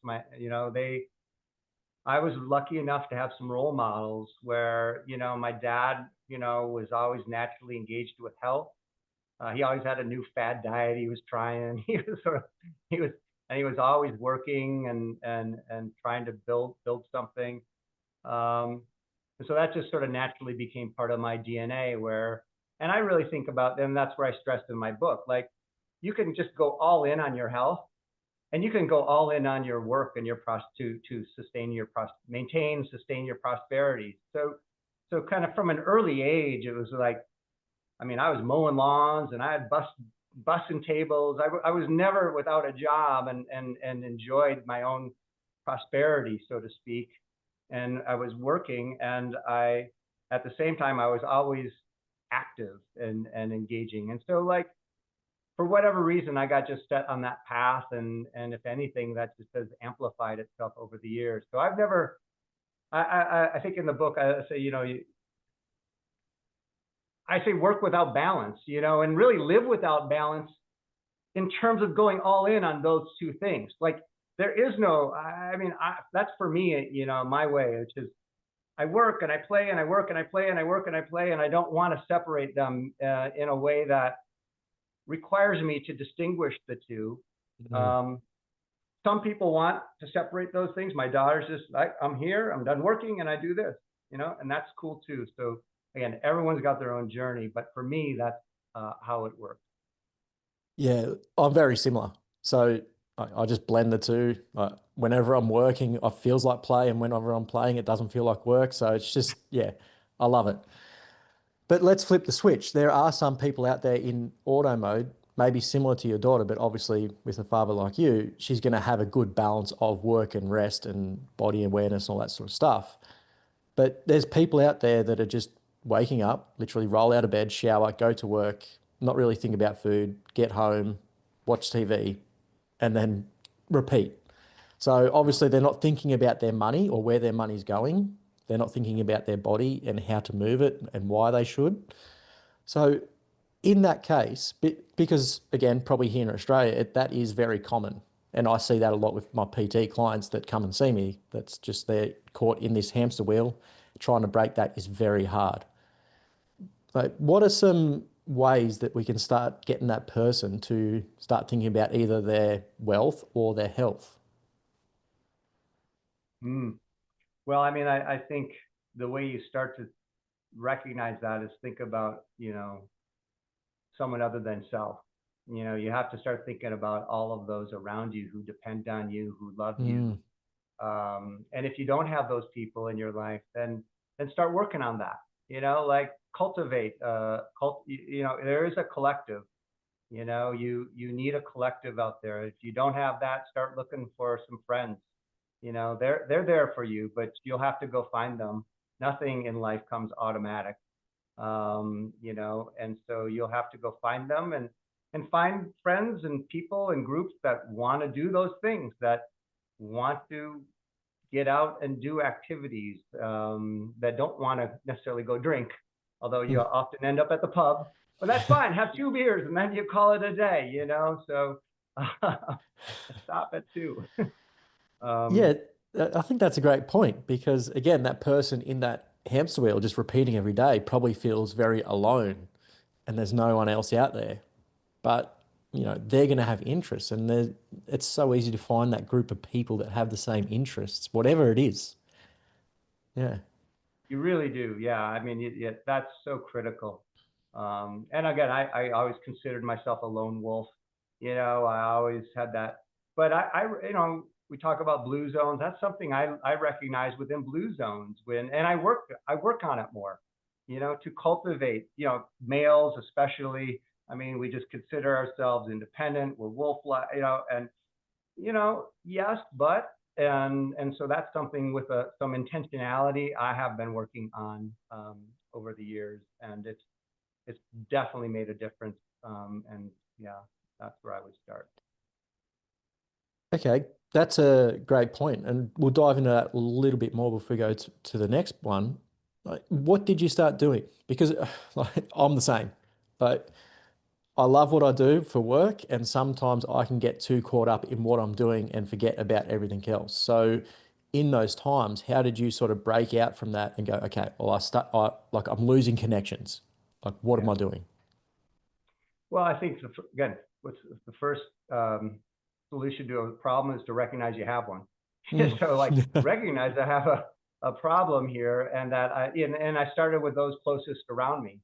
A: I was lucky enough to have some role models where, my dad, was always naturally engaged with health. He always had a new fad diet he was trying. He was, and he was always working and trying to build something. Um, and so that just sort of naturally became part of my DNA and I really think about them. That's where I stressed in my book, like you can just go all in on your health, and you can go all in on your work and your to sustain your prosperity. So kind of from an early age, it was like I mean, I was mowing lawns and I had bussing tables. I was never without a job, and enjoyed my own prosperity, so to speak. And I was working, and at the same time, I was always active and engaging. And so, like, for whatever reason, I got just set on that path, and if anything, that just has amplified itself over the years. So I've never, I think in the book I say, I say work without balance, and really live without balance in terms of going all in on those two things. Like, there is no, I mean, that's for me, my way, which is I work and I play and I work and I play and I work and I play, and I don't want to separate them in a way that requires me to distinguish the two.
B: Mm.
A: Some people want to separate those things. My daughter's just like, I'm here, I'm done working, and I do this, and that's cool too. So again, everyone's got their own journey, but for me, that's how it works.
B: Yeah, I'm very similar. So I just blend the two. Whenever I'm working, it feels like play, and whenever I'm playing, it doesn't feel like work. So it's just, yeah, I love it. But let's flip the switch. There are some people out there in auto mode, maybe similar to your daughter, but obviously with a father like you, she's going to have a good balance of work and rest and body awareness and all that sort of stuff. But there's people out there that are just waking up, literally roll out of bed, shower, go to work, not really think about food, get home, watch TV, and then repeat. So obviously they're not thinking about their money or where their money's going. They're not thinking about their body and how to move it and why they should. So in that case, because again, probably here in Australia, that is very common. And I see that a lot with my PT clients that come and see me. That's just they're caught in this hamster wheel. Trying to break that is very hard. Like, what are some ways that we can start getting that person to start thinking about either their wealth or their health?
A: Mm. Well, I mean, I think the way you start to recognize that is think about, someone other than self. You have to start thinking about all of those around you who depend on you, who love you.
B: Mm,
A: And if you don't have those people in your life, then start working on that. Like, cultivate. There is a collective. You need a collective out there. If you don't have that, start looking for some friends. They're there for you, but you'll have to go find them. Nothing in life comes automatic. And so you'll have to go find them, and find friends and people and groups that want to do those things, that want to get out and do activities, that don't want to necessarily go drink, although you
B: mm.
A: often end up at the pub. But that's fine. Have 2 beers and then you call it a day. So stop at two.
B: Yeah,
A: um,
B: I think that's a great point because again, that person in that hamster wheel just repeating every day probably feels very alone and there's no one else out there. But, they're going to have interests and it's so easy to find that group of people that have the same interests, whatever it is. Yeah.
A: You really do. Yeah. I mean, yeah, that's so critical. And again, I always considered myself a lone wolf. I always had that. But we talk about blue zones. That's something I recognize within blue zones and I work on it more, to cultivate, males especially. I mean, we just consider ourselves independent. We're wolf like, and yes, but and so that's something with some intentionality I have been working on over the years, and it's definitely made a difference. And yeah, that's where I would start.
B: Okay. That's a great point. And we'll dive into that a little bit more before we go to the next one. Like, what did you start doing? Because like, I'm the same. Like, I love what I do for work, and sometimes I can get too caught up in what I'm doing and forget about everything else. So, in those times, how did you sort of break out from that and go, okay, well, I'm losing connections. Like, what am
A: Yeah.
B: I doing?
A: Well, I think again, what's the first solution to a problem is to recognize you have one.
B: Mm.
A: So, like, recognize I have a problem here, and that and I started with those closest around me.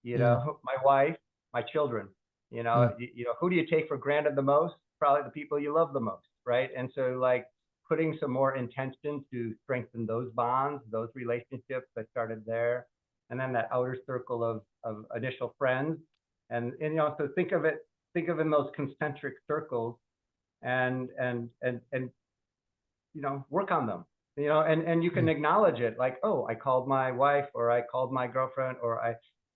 B: Mm,
A: My wife, my children.
B: mm.
A: Who do you take for granted the most? Probably the people you love the most, right? And so, like, putting some more intention to strengthen those bonds, those relationships. I started there. and then that outer circle of initial friends. And so think of in those concentric circles, and work on them. And you can acknowledge it, like, oh, I called my wife, or I called my girlfriend, or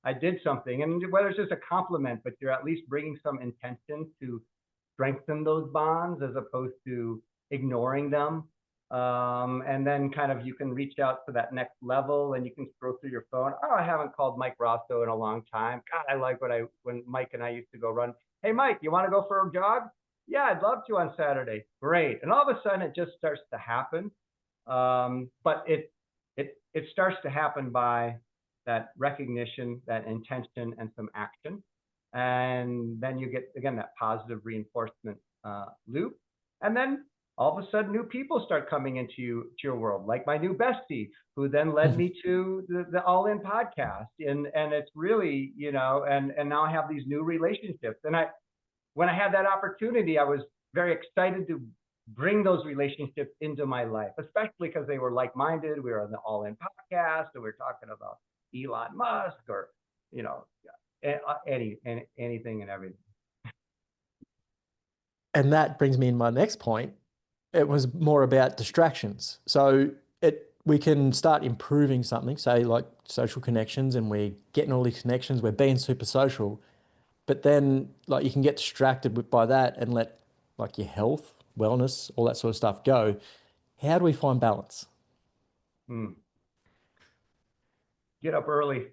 A: I did something. And whether it's just a compliment, but you're at least bringing some intention to strengthen those bonds as opposed to ignoring them. And then kind of you can reach out to that next level, and you can scroll through your phone. Oh, I haven't called Mike Rosso in a long time. God, I like when Mike and I used to go run. Hey, Mike, you want to go for a jog? Yeah, I'd love to on Saturday. Great. And all of a sudden it just starts to happen. But it starts to happen by that recognition, that intention, and some action. And then you get, again, that positive reinforcement loop. And then all of a sudden new people start coming into your world, like my new bestie, who then led me to the All In podcast. And it's really, and now I have these new relationships. And when I had that opportunity, I was very excited to bring those relationships into my life, especially because they were like-minded. We were on the All In podcast, and we were talking about Elon Musk, or anything and everything.
B: And that brings me in my next point. It was more about distractions. So we can start improving something, say like social connections, and we're getting all these connections, we're being super social, but then like you can get distracted by that and let like your health, wellness, all that sort of stuff go. How do we find balance?
A: Get up early.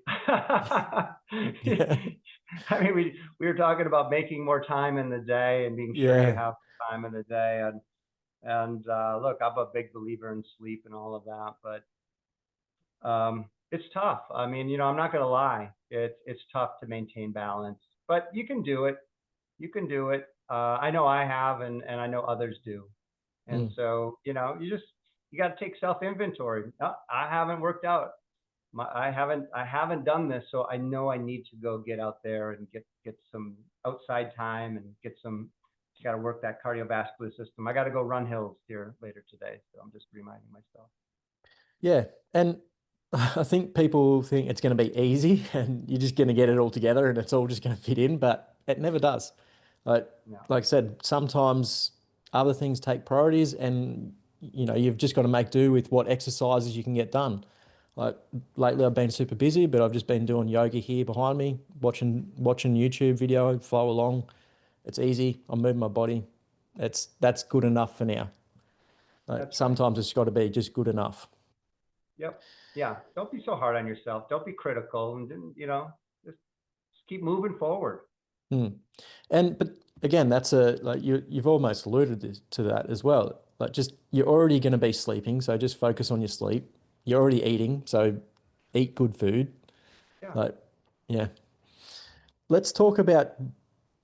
B: Yeah.
A: I mean, we were talking about making more time in the day and being sure you
B: Yeah.
A: have time in the day. And look, I'm a big believer in sleep and all of that, but it's tough. I mean, I'm not going to lie. It's tough to maintain balance, but you can do it. You can do it. I know I have, and I know others do. And
B: Mm.
A: so, you got to take self-inventory. I haven't worked out. I haven't done this, so I know I need to go get out there and get some outside time, and get some. You got to work that cardiovascular system. I got to go run hills here later today, so I'm just reminding myself.
B: Yeah. And I think people think it's going to be easy and you're just going to get it all together and it's all just going to fit in, but it never does. Like,
A: No.
B: like I said, sometimes other things take priorities, and you've just got to make do with what exercises you can get done. Like lately I've been super busy, but I've just been doing yoga here behind me, watching YouTube video, follow along. It's easy. I'm moving my body. That's good enough for now. Like
A: That's right.
B: sometimes it's got to be just good enough.
A: Yep. Yeah. Don't be so hard on yourself. Don't be critical, and just keep moving forward.
B: Hmm. But again, like you've almost alluded to that as well. Like just you're already going to be sleeping, so just focus on your sleep. You're already eating, so eat good food.
A: Yeah.
B: Like, yeah. Let's talk about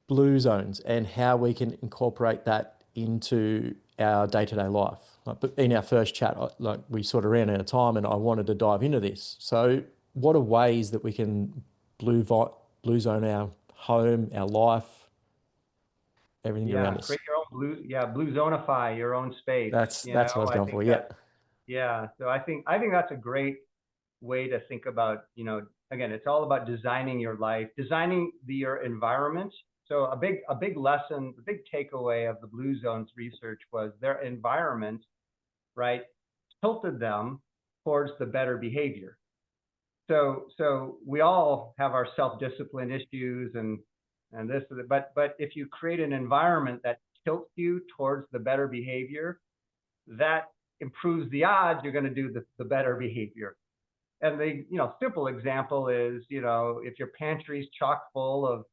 B: blue zones and how we can incorporate that into our day-to-day life. Like, but in our first chat, like we sort of ran out of time, and I wanted to dive into this. So, what are ways that we can blue zone our home, our life, everything around
A: Yeah.
B: us?
A: Create your own blue zonify your own space.
B: That's what I was
A: I
B: going
A: think
B: for. Yeah.
A: that, yeah. So I think that's a great way to think about, again, it's all about designing your life, designing your environment. So a big lesson, the big takeaway of the Blue Zones research was their environment, right, tilted them towards the better behavior. So we all have our self-discipline issues, and this, but if you create an environment that tilts you towards the better behavior, that improves the odds you're going to do the better behavior. And the simple example is, if your pantry's chock full of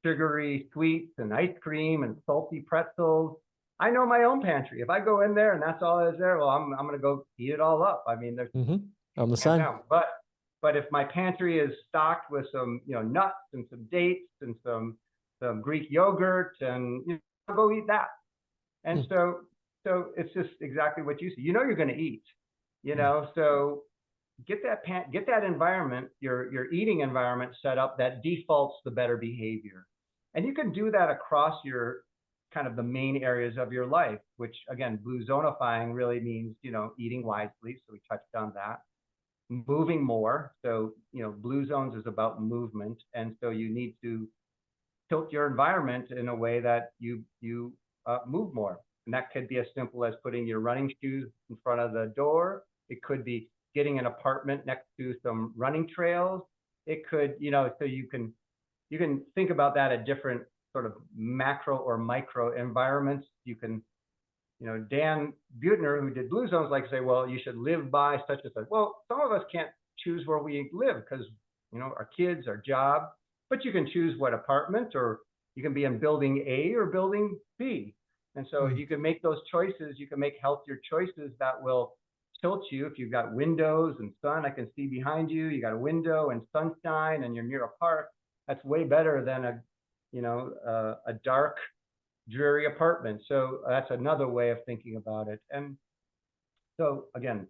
A: sugary sweets and ice cream and salty pretzels, I know my own pantry. If I go in there and that's all is there, well, I'm going to go eat it all up. I mean, there's
B: I'm the
A: hands
B: same.
A: down. But if my pantry is stocked with some nuts and some dates and some Greek yogurt, and I'll go eat that. And
B: Mm.
A: so it's just exactly what you see. You're going to eat. So get that environment, your eating environment set up that defaults the better behavior. And you can do that across your kind of the main areas of your life, which again, blue zonifying really means, eating wisely. So we touched on that. moving more. So, blue zones is about movement. And so you need to tilt your environment in a way that you move more. And that could be as simple as putting your running shoes in front of the door. It could be getting an apartment next to some running trails. It could, so you can think about that at different sort of macro or micro environments. You can, Dan Buettner, who did Blue Zones, like to say, well, you should live by such and such. Well, some of us can't choose where we live because, our kids, our job, but you can choose what apartment, or you can be in building A or building B. And so you can make those choices. You can make healthier choices that will tilt you. If you've got windows and sun, I can see behind you, you got a window and sunshine and you're near a park. That's way better than a dark, dreary apartment. So that's another way of thinking about it. And so again,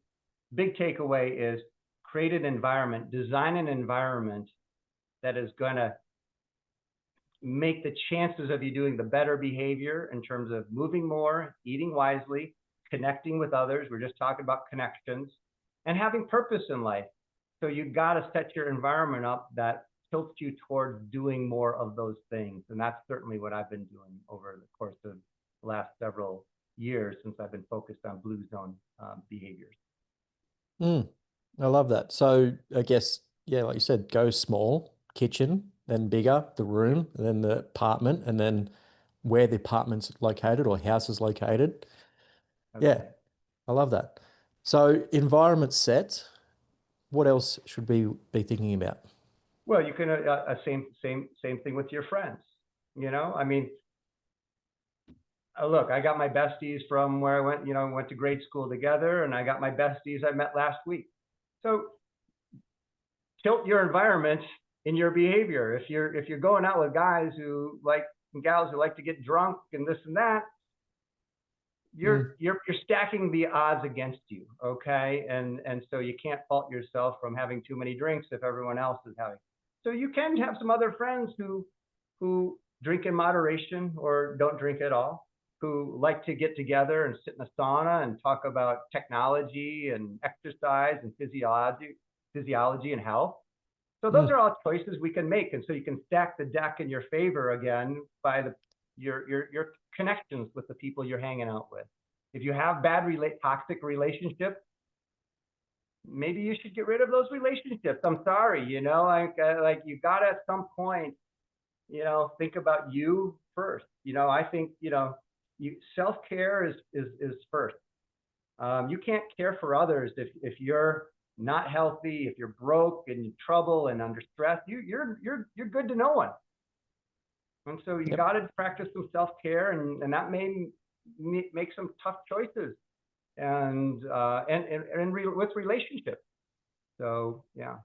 A: big takeaway is create an environment, design an environment that is going to make the chances of you doing the better behavior in terms of moving more, eating wisely, connecting with others. We're just talking about connections, and having purpose in life. So you got to set your environment up that tilts you towards doing more of those things. And that's certainly what I've been doing over the course of the last several years since I've been focused on blue zone behaviors.
B: I love that. So I guess, yeah, like you said, go small, kitchen, then bigger, the room, and then the apartment, and then where the apartment's located or house is located.
A: Okay.
B: Yeah, I love that. So environment set, what else should we be thinking about?
A: Well, you can same thing with your friends. I mean, look, I got my besties from where I went to grade school together, and I got my besties I met last week. So tilt your environment in your behavior. If you're going out with guys who like and gals who like to get drunk and this and that, you're stacking the odds against you, okay? And so you can't fault yourself from having too many drinks if everyone else is having. So you can have some other friends who drink in moderation or don't drink at all, who like to get together and sit in a sauna and talk about technology and exercise and physiology and health. So those are all choices we can make. And so you can stack the deck in your favor again by your connections with the people you're hanging out with. If you have toxic relationships, maybe you should get rid of those relationships. I'm sorry, like you got to at some point, think about you first. I think, self-care is first. You can't care for others if you're not healthy, if you're broke and in trouble and under stress. You're good to no one. And so you got to practice some self-care, and that may make some tough choices, and with relationships. So yeah.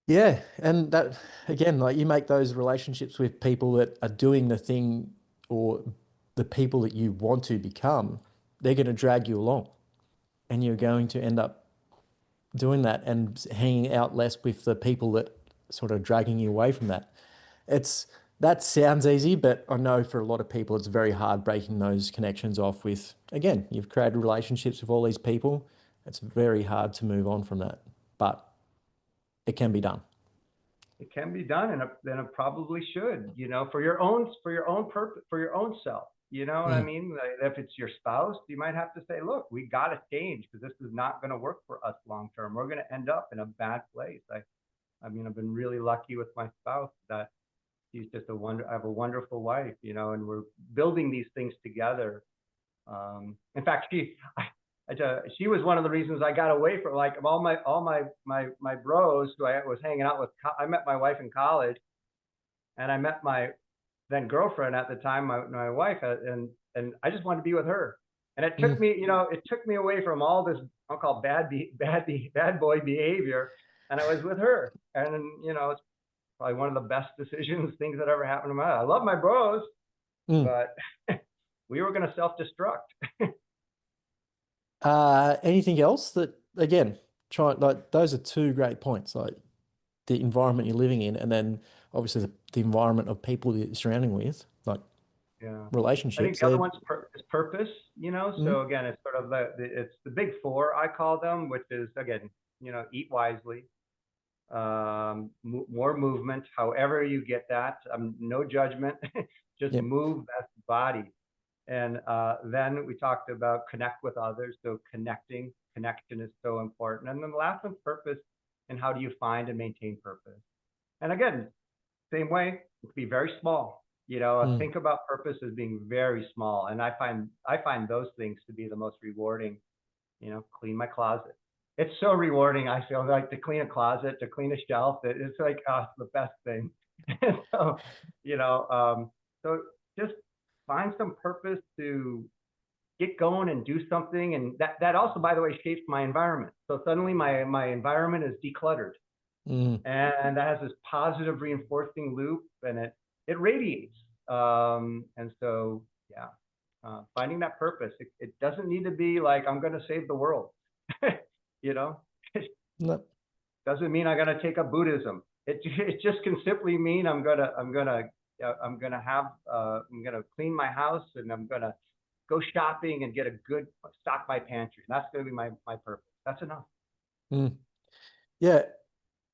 B: Yeah, and that again, like you make those relationships with people that are doing the thing or the people that you want to become, they're going to drag you along, and you're going to end up doing that and hanging out less with the people that sort of dragging you away from that. It's that sounds easy, but I know for a lot of people it's very hard breaking those connections off with, again, you've created relationships with all these people. It's very hard to move on from that, but it can be done.
A: It can be done, and it probably should, for your own purpose, for your own self. You know what I mean? Like, if it's your spouse, you might have to say, look, we got to change because this is not going to work for us long term. We're going to end up in a bad place. I mean, I've been really lucky with my spouse that she's just I have a wonderful wife, and we're building these things together. In fact, she was one of the reasons I got away from, like, all my bros who I was hanging out with. I met my wife in college, and I met my then girlfriend at the time, my wife, and I just wanted to be with her. And it took me, it took me away from all this I'll call bad boy behavior, and I was with her. And it's probably one of the best things that ever happened to my life. I love my bros, but we were going to self-destruct.
B: Anything else that, again, like those are two great points, like the environment you're living in, and then obviously the environment of people that you're surrounding with, like
A: Yeah. I think
B: relationships.
A: the other one's is purpose,
B: Mhm.
A: So again, it's sort of it's the big four, I call them, which is, again, eat wisely, more movement, however you get that. No judgment, just
B: Yep.
A: move, that's the body. And then we talked about connect with others. So connection is so important. And then the last one's purpose, and how do you find and maintain purpose? And again, same way, it can be very small. Think about purpose as being very small. And I find those things to be the most rewarding. Clean my closet. It's so rewarding. I feel like to clean a closet, to clean a shelf. It's like, it's the best thing. so, so just find some purpose to get going and do something. And that also, by the way, shapes my environment. So suddenly my environment is decluttered. And that has this positive reinforcing loop, and it radiates. And so, yeah, finding that purpose. It doesn't need to be like I'm going to save the world. It
B: No.
A: doesn't mean I'm going to take up Buddhism. It just can simply mean I'm gonna clean my house, and I'm gonna go shopping and get a good stock my pantry. That's going to be my purpose. That's enough.
B: Yeah,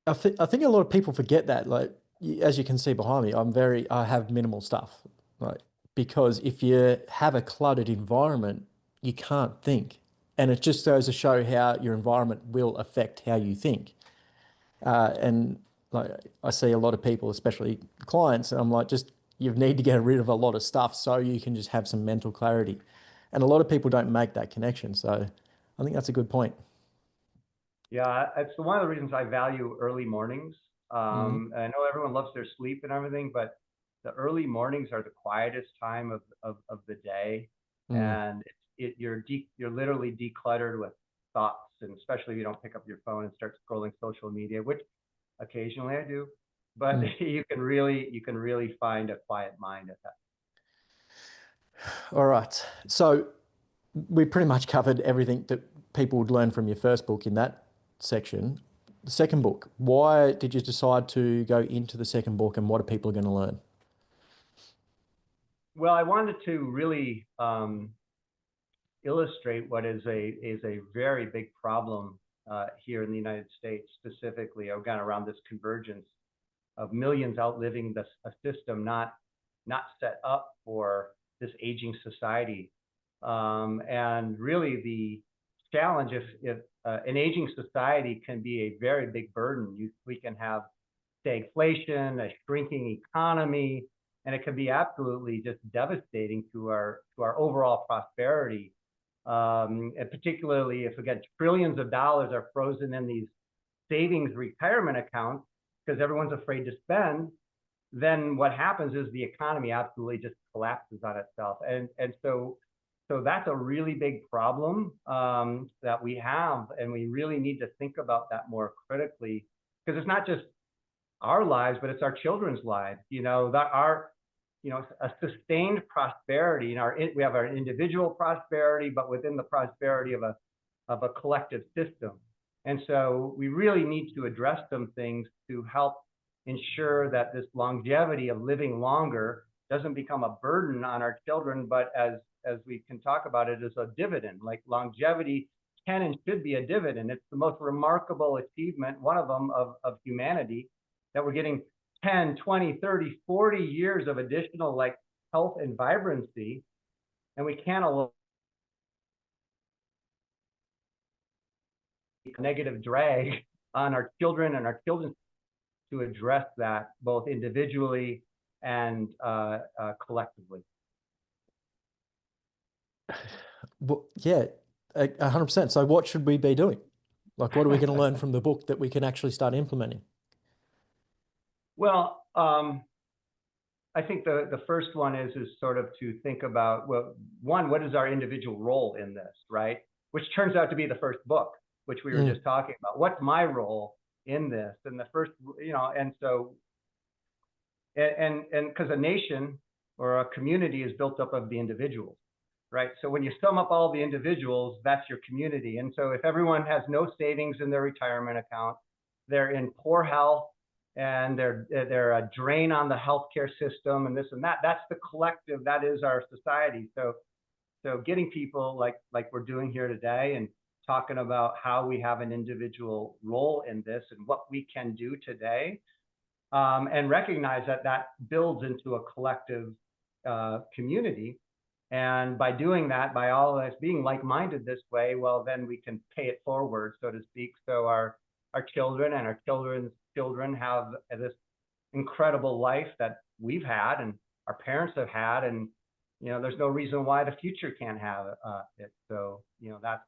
B: I think a lot of people forget that. Like, as you can see behind me, I have minimal stuff. Like, because if you have a cluttered environment, you can't think. And it just goes to show how your environment will affect how you think. And like, I see a lot of people, especially clients, and I'm like, you need to get rid of a lot of stuff so you can just have some mental clarity. And a lot of people don't make that connection. So I think that's a good point.
A: Yeah, it's one of the reasons I value early mornings.
B: Mm,
A: I know everyone loves their sleep and everything, but the early mornings are the quietest time of the day,
B: mm,
A: and you're literally decluttered with thoughts, and especially if you don't pick up your phone and start scrolling social media, which occasionally I do, but
B: mm.
A: you can really find a quiet mind at that.
B: All right. So we pretty much covered everything that people would learn from your first book in that section. The second book, why did you decide to go into the second book, and what are people going to learn?
A: Well, I wanted to really illustrate what is a very big problem here in the United States, specifically, again, around this convergence of millions outliving a system not set up for this aging society. And really, the challenge, if an aging society can be a very big burden, we can have stagflation, a shrinking economy, and it can be absolutely just devastating to our overall prosperity. And particularly if, again, trillions of dollars are frozen in these savings retirement accounts because everyone's afraid to spend, then what happens is the economy absolutely just collapses on itself. And so that's a really big problem that we have, and we really need to think about that more critically, because it's not just our lives, but it's our children's lives. A sustained prosperity we have our individual prosperity, but within the prosperity of a collective system. And so we really need to address some things to help ensure that this longevity of living longer doesn't become a burden on our children, but as we can talk about it, as a dividend. Like, longevity can and should be a dividend. It's the most remarkable achievement, one of them, of humanity, that we're getting 10, 20, 30, 40 years of additional health and vibrancy, and we can't allow negative drag on our children and our children to address that both individually and collectively.
B: Well, yeah, 100%. So what should we be doing? Like, what are we going to learn from the book that we can actually start implementing?
A: Well, I think the first one is sort of to think about, well, one, what is our individual role in this, right? Which turns out to be the first book, which we were just talking about. What's my role in this? And the first, and so, and because a nation or a community is built up of the individuals, right? So when you sum up all the individuals, that's your community. And so if everyone has no savings in their retirement account, they're in poor health, and they're a drain on the healthcare system, and this and that. That's the collective. That is our society. So getting people like we're doing here today, and talking about how we have an individual role in this and what we can do today, and recognize that that builds into a collective community. And by doing that, by all of us being like-minded this way, well, then we can pay it forward, so to speak. So our children and our children's children have this incredible life that we've had and our parents have had, and there's no reason why the future can't have it. So that's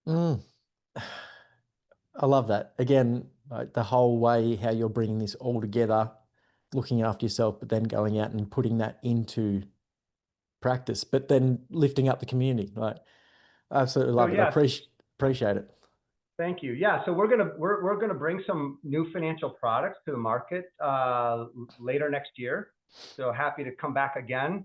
B: Mm. I love that. Again, like the whole way how you're bringing this all together, looking after yourself, but then going out and putting that into practice, but then lifting up the community. Like, I absolutely
A: so
B: love it. I
A: yeah.
B: appreciate it.
A: Thank you. Yeah, so we're gonna bring some new financial products to the market later next year. So happy to come back again.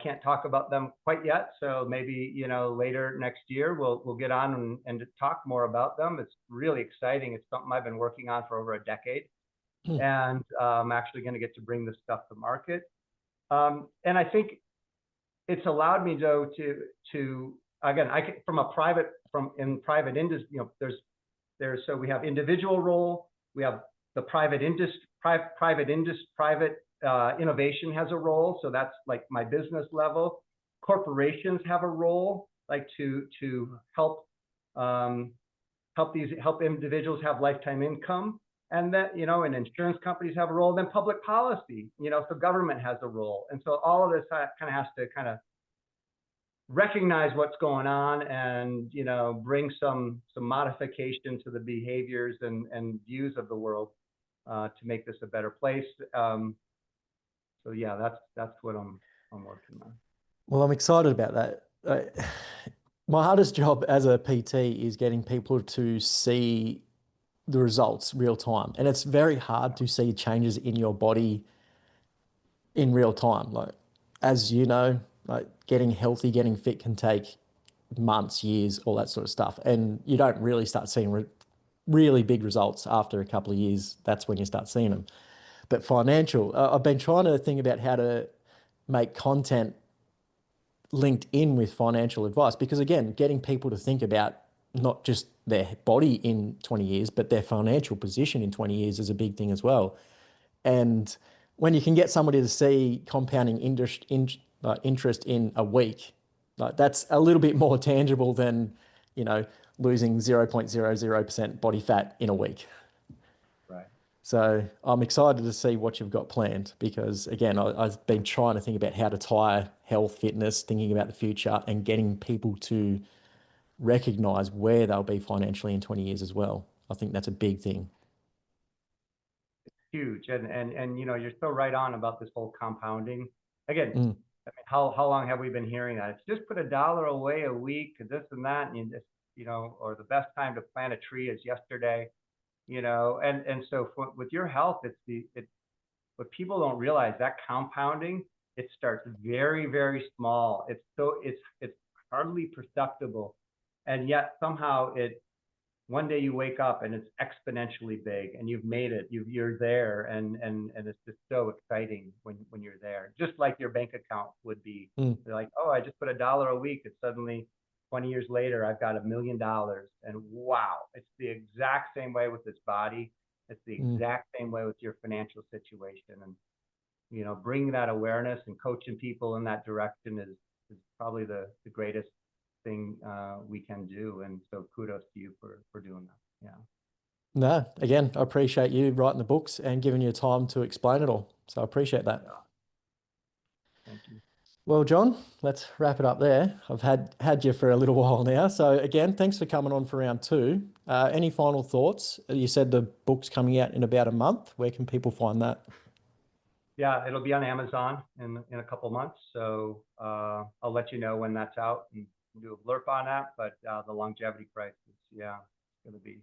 A: Can't talk about them quite yet, so maybe later next year we'll get on and to talk more about them. It's really exciting. It's something I've been working on for over a decade, and I'm actually going to get to bring this stuff to market. And I think it's allowed me though to again, I can in private industry, there's so we have individual role, we have the private innovation has a role, so that's like my business level. Corporations have a role, like to help help individuals have lifetime income, and that and insurance companies have a role. Then public policy, so government has a role, and so all of this kind of has to kind of recognize what's going on and bring some modification to the behaviors and views of the world to make this a better place. So yeah, that's what I'm working on.
B: Well, I'm excited about that. My hardest job as a PT is getting people to see the results real time, and it's very hard to see changes in your body in real time. Like, as you know, like getting healthy, getting fit can take months, years, all that sort of stuff. And you don't really start seeing really big results after a couple of years. That's when you start seeing them. But financial, I've been trying to think about how to make content linked in with financial advice, because again, getting people to think about not just their body in 20 years, but their financial position in 20 years is a big thing as well. And when you can get somebody to see compounding interest in a week, like that's a little bit more tangible than, losing 0.00% body fat in a week.
A: Right.
B: So I'm excited to see what you've got planned, because again, I've been trying to think about how to tie health, fitness, thinking about the future, and getting people to recognize where they'll be financially in 20 years as well. I think that's a big thing.
A: Huge. And you're so right on about this whole compounding. Again,
B: Mm,
A: I mean, how long have we been hearing that? It's just put $1 away a week, this and that, and you just, or the best time to plant a tree is yesterday, and so with your health, what people don't realize, that compounding, it starts very, very small. It's hardly perceptible, and yet somehow one day you wake up and it's exponentially big, and you've made it. You're there, and it's just so exciting when you're there. Just like your bank account would be.
B: mm,
A: They're like, oh, I just put $1 a week, and suddenly 20 years later, I've got $1 million, and wow, it's the exact same way with this body. It's the
B: mm.
A: exact same way with your financial situation, and bringing that awareness and coaching people in that direction is probably the greatest thing we can do. And so kudos to you for doing that. Yeah.
B: No, again, I appreciate you writing the books and giving you time to explain it all. So I appreciate that.
A: Yeah. Thank you.
B: Well, John, let's wrap it up there. I've had you for a little while now. So again, thanks for coming on for round two. Any final thoughts? You said the book's coming out in about a month. Where can people find that?
A: Yeah, it'll be on Amazon in a couple months. So I'll let you know when that's out and do a blurb on that. But the longevity crisis, yeah, it's going to be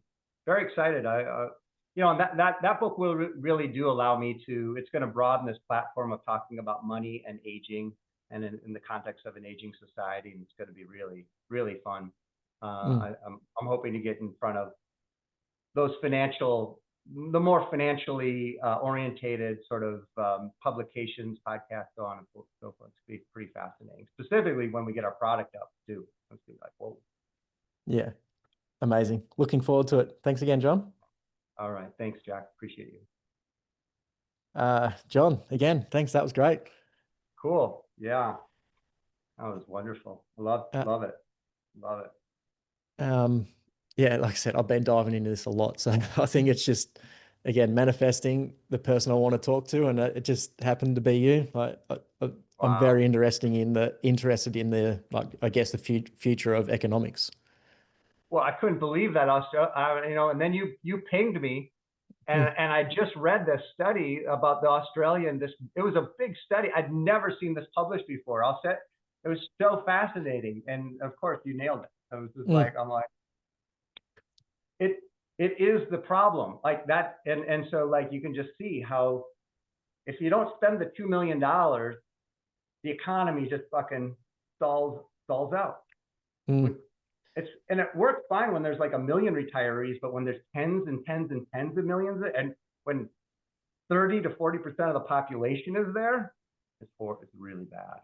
A: very excited. And that book will really do allow me to. It's going to broaden this platform of talking about money and aging, and in the context of an aging society, and it's going to be really, really fun.
B: Mm,
A: I'm hoping to get in front of those financial the more financially orientated sort of publications, podcasts, so on and so forth. It's pretty fascinating, specifically when we get our product up too. It's like, whoa.
B: Yeah, amazing. Looking forward to it. Thanks again, John.
A: All right. Thanks, Jack. Appreciate you.
B: John, again, thanks. That was great.
A: Cool. Yeah. That was wonderful. Love it. Love it.
B: Yeah, like I said, I've been diving into this a lot. So I think it's just, again, manifesting the person I want to talk to. And it just happened to be you. I'm very interested in the, like, I guess the future of economics.
A: Well, I couldn't believe that, and then you pinged me, and I just read this study about the Australian. It was a big study. I'd never seen this published before. It was so fascinating, and of course, you nailed it. I was just like, I'm like, it is the problem, like that, and so like you can just see how if you don't spend the $2 million, the economy just fucking stalls out. And it works fine when there's like 1 million retirees, but when there's tens and tens and tens of millions, and when 30 to 40% of the population is there, it's really bad.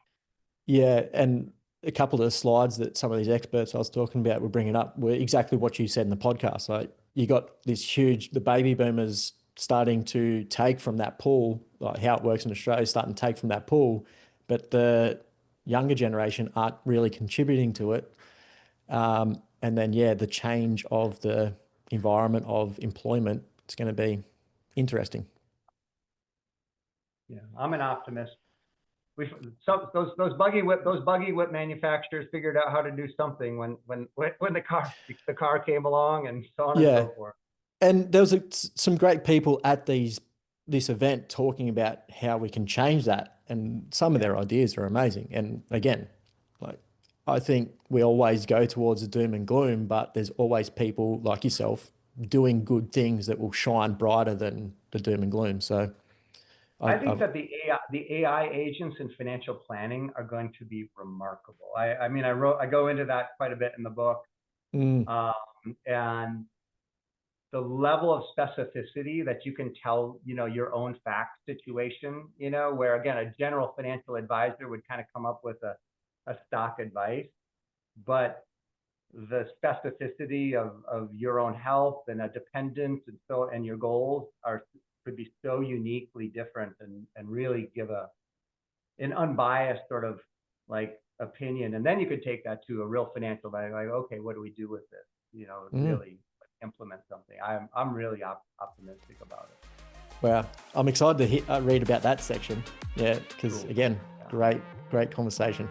B: Yeah, and a couple of the slides that some of these experts I was talking about were bringing up were exactly what you said in the podcast. Like you got the baby boomers starting to take from that pool, like how it works in Australia, starting to take from that pool, but the younger generation aren't really contributing to it. And then, the change of the environment of employment, it's going to be interesting.
A: Yeah, I'm an optimist. Those buggy whip manufacturers figured out how to do something when the car came along, and so on and so forth.
B: And there was some great people at this event talking about how we can change that, and some of their ideas are amazing. And again, like I think we always go towards the doom and gloom, but there's always people like yourself doing good things that will shine brighter than the doom and gloom. So
A: I think that the AI agents in financial planning are going to be remarkable. I mean, I go into that quite a bit in the book, and the level of specificity that you can tell, your own fact situation, where again, a general financial advisor would kind of come up with a stock advice, but the specificity of your own health and a dependence and your goals could be so uniquely different and really give an unbiased sort of like opinion. And then you could take that to a real financial value, like, okay, what do we do with this? Really implement something. I'm really optimistic about it.
B: Well, I'm excited to read about that section. Yeah, because again, great conversation.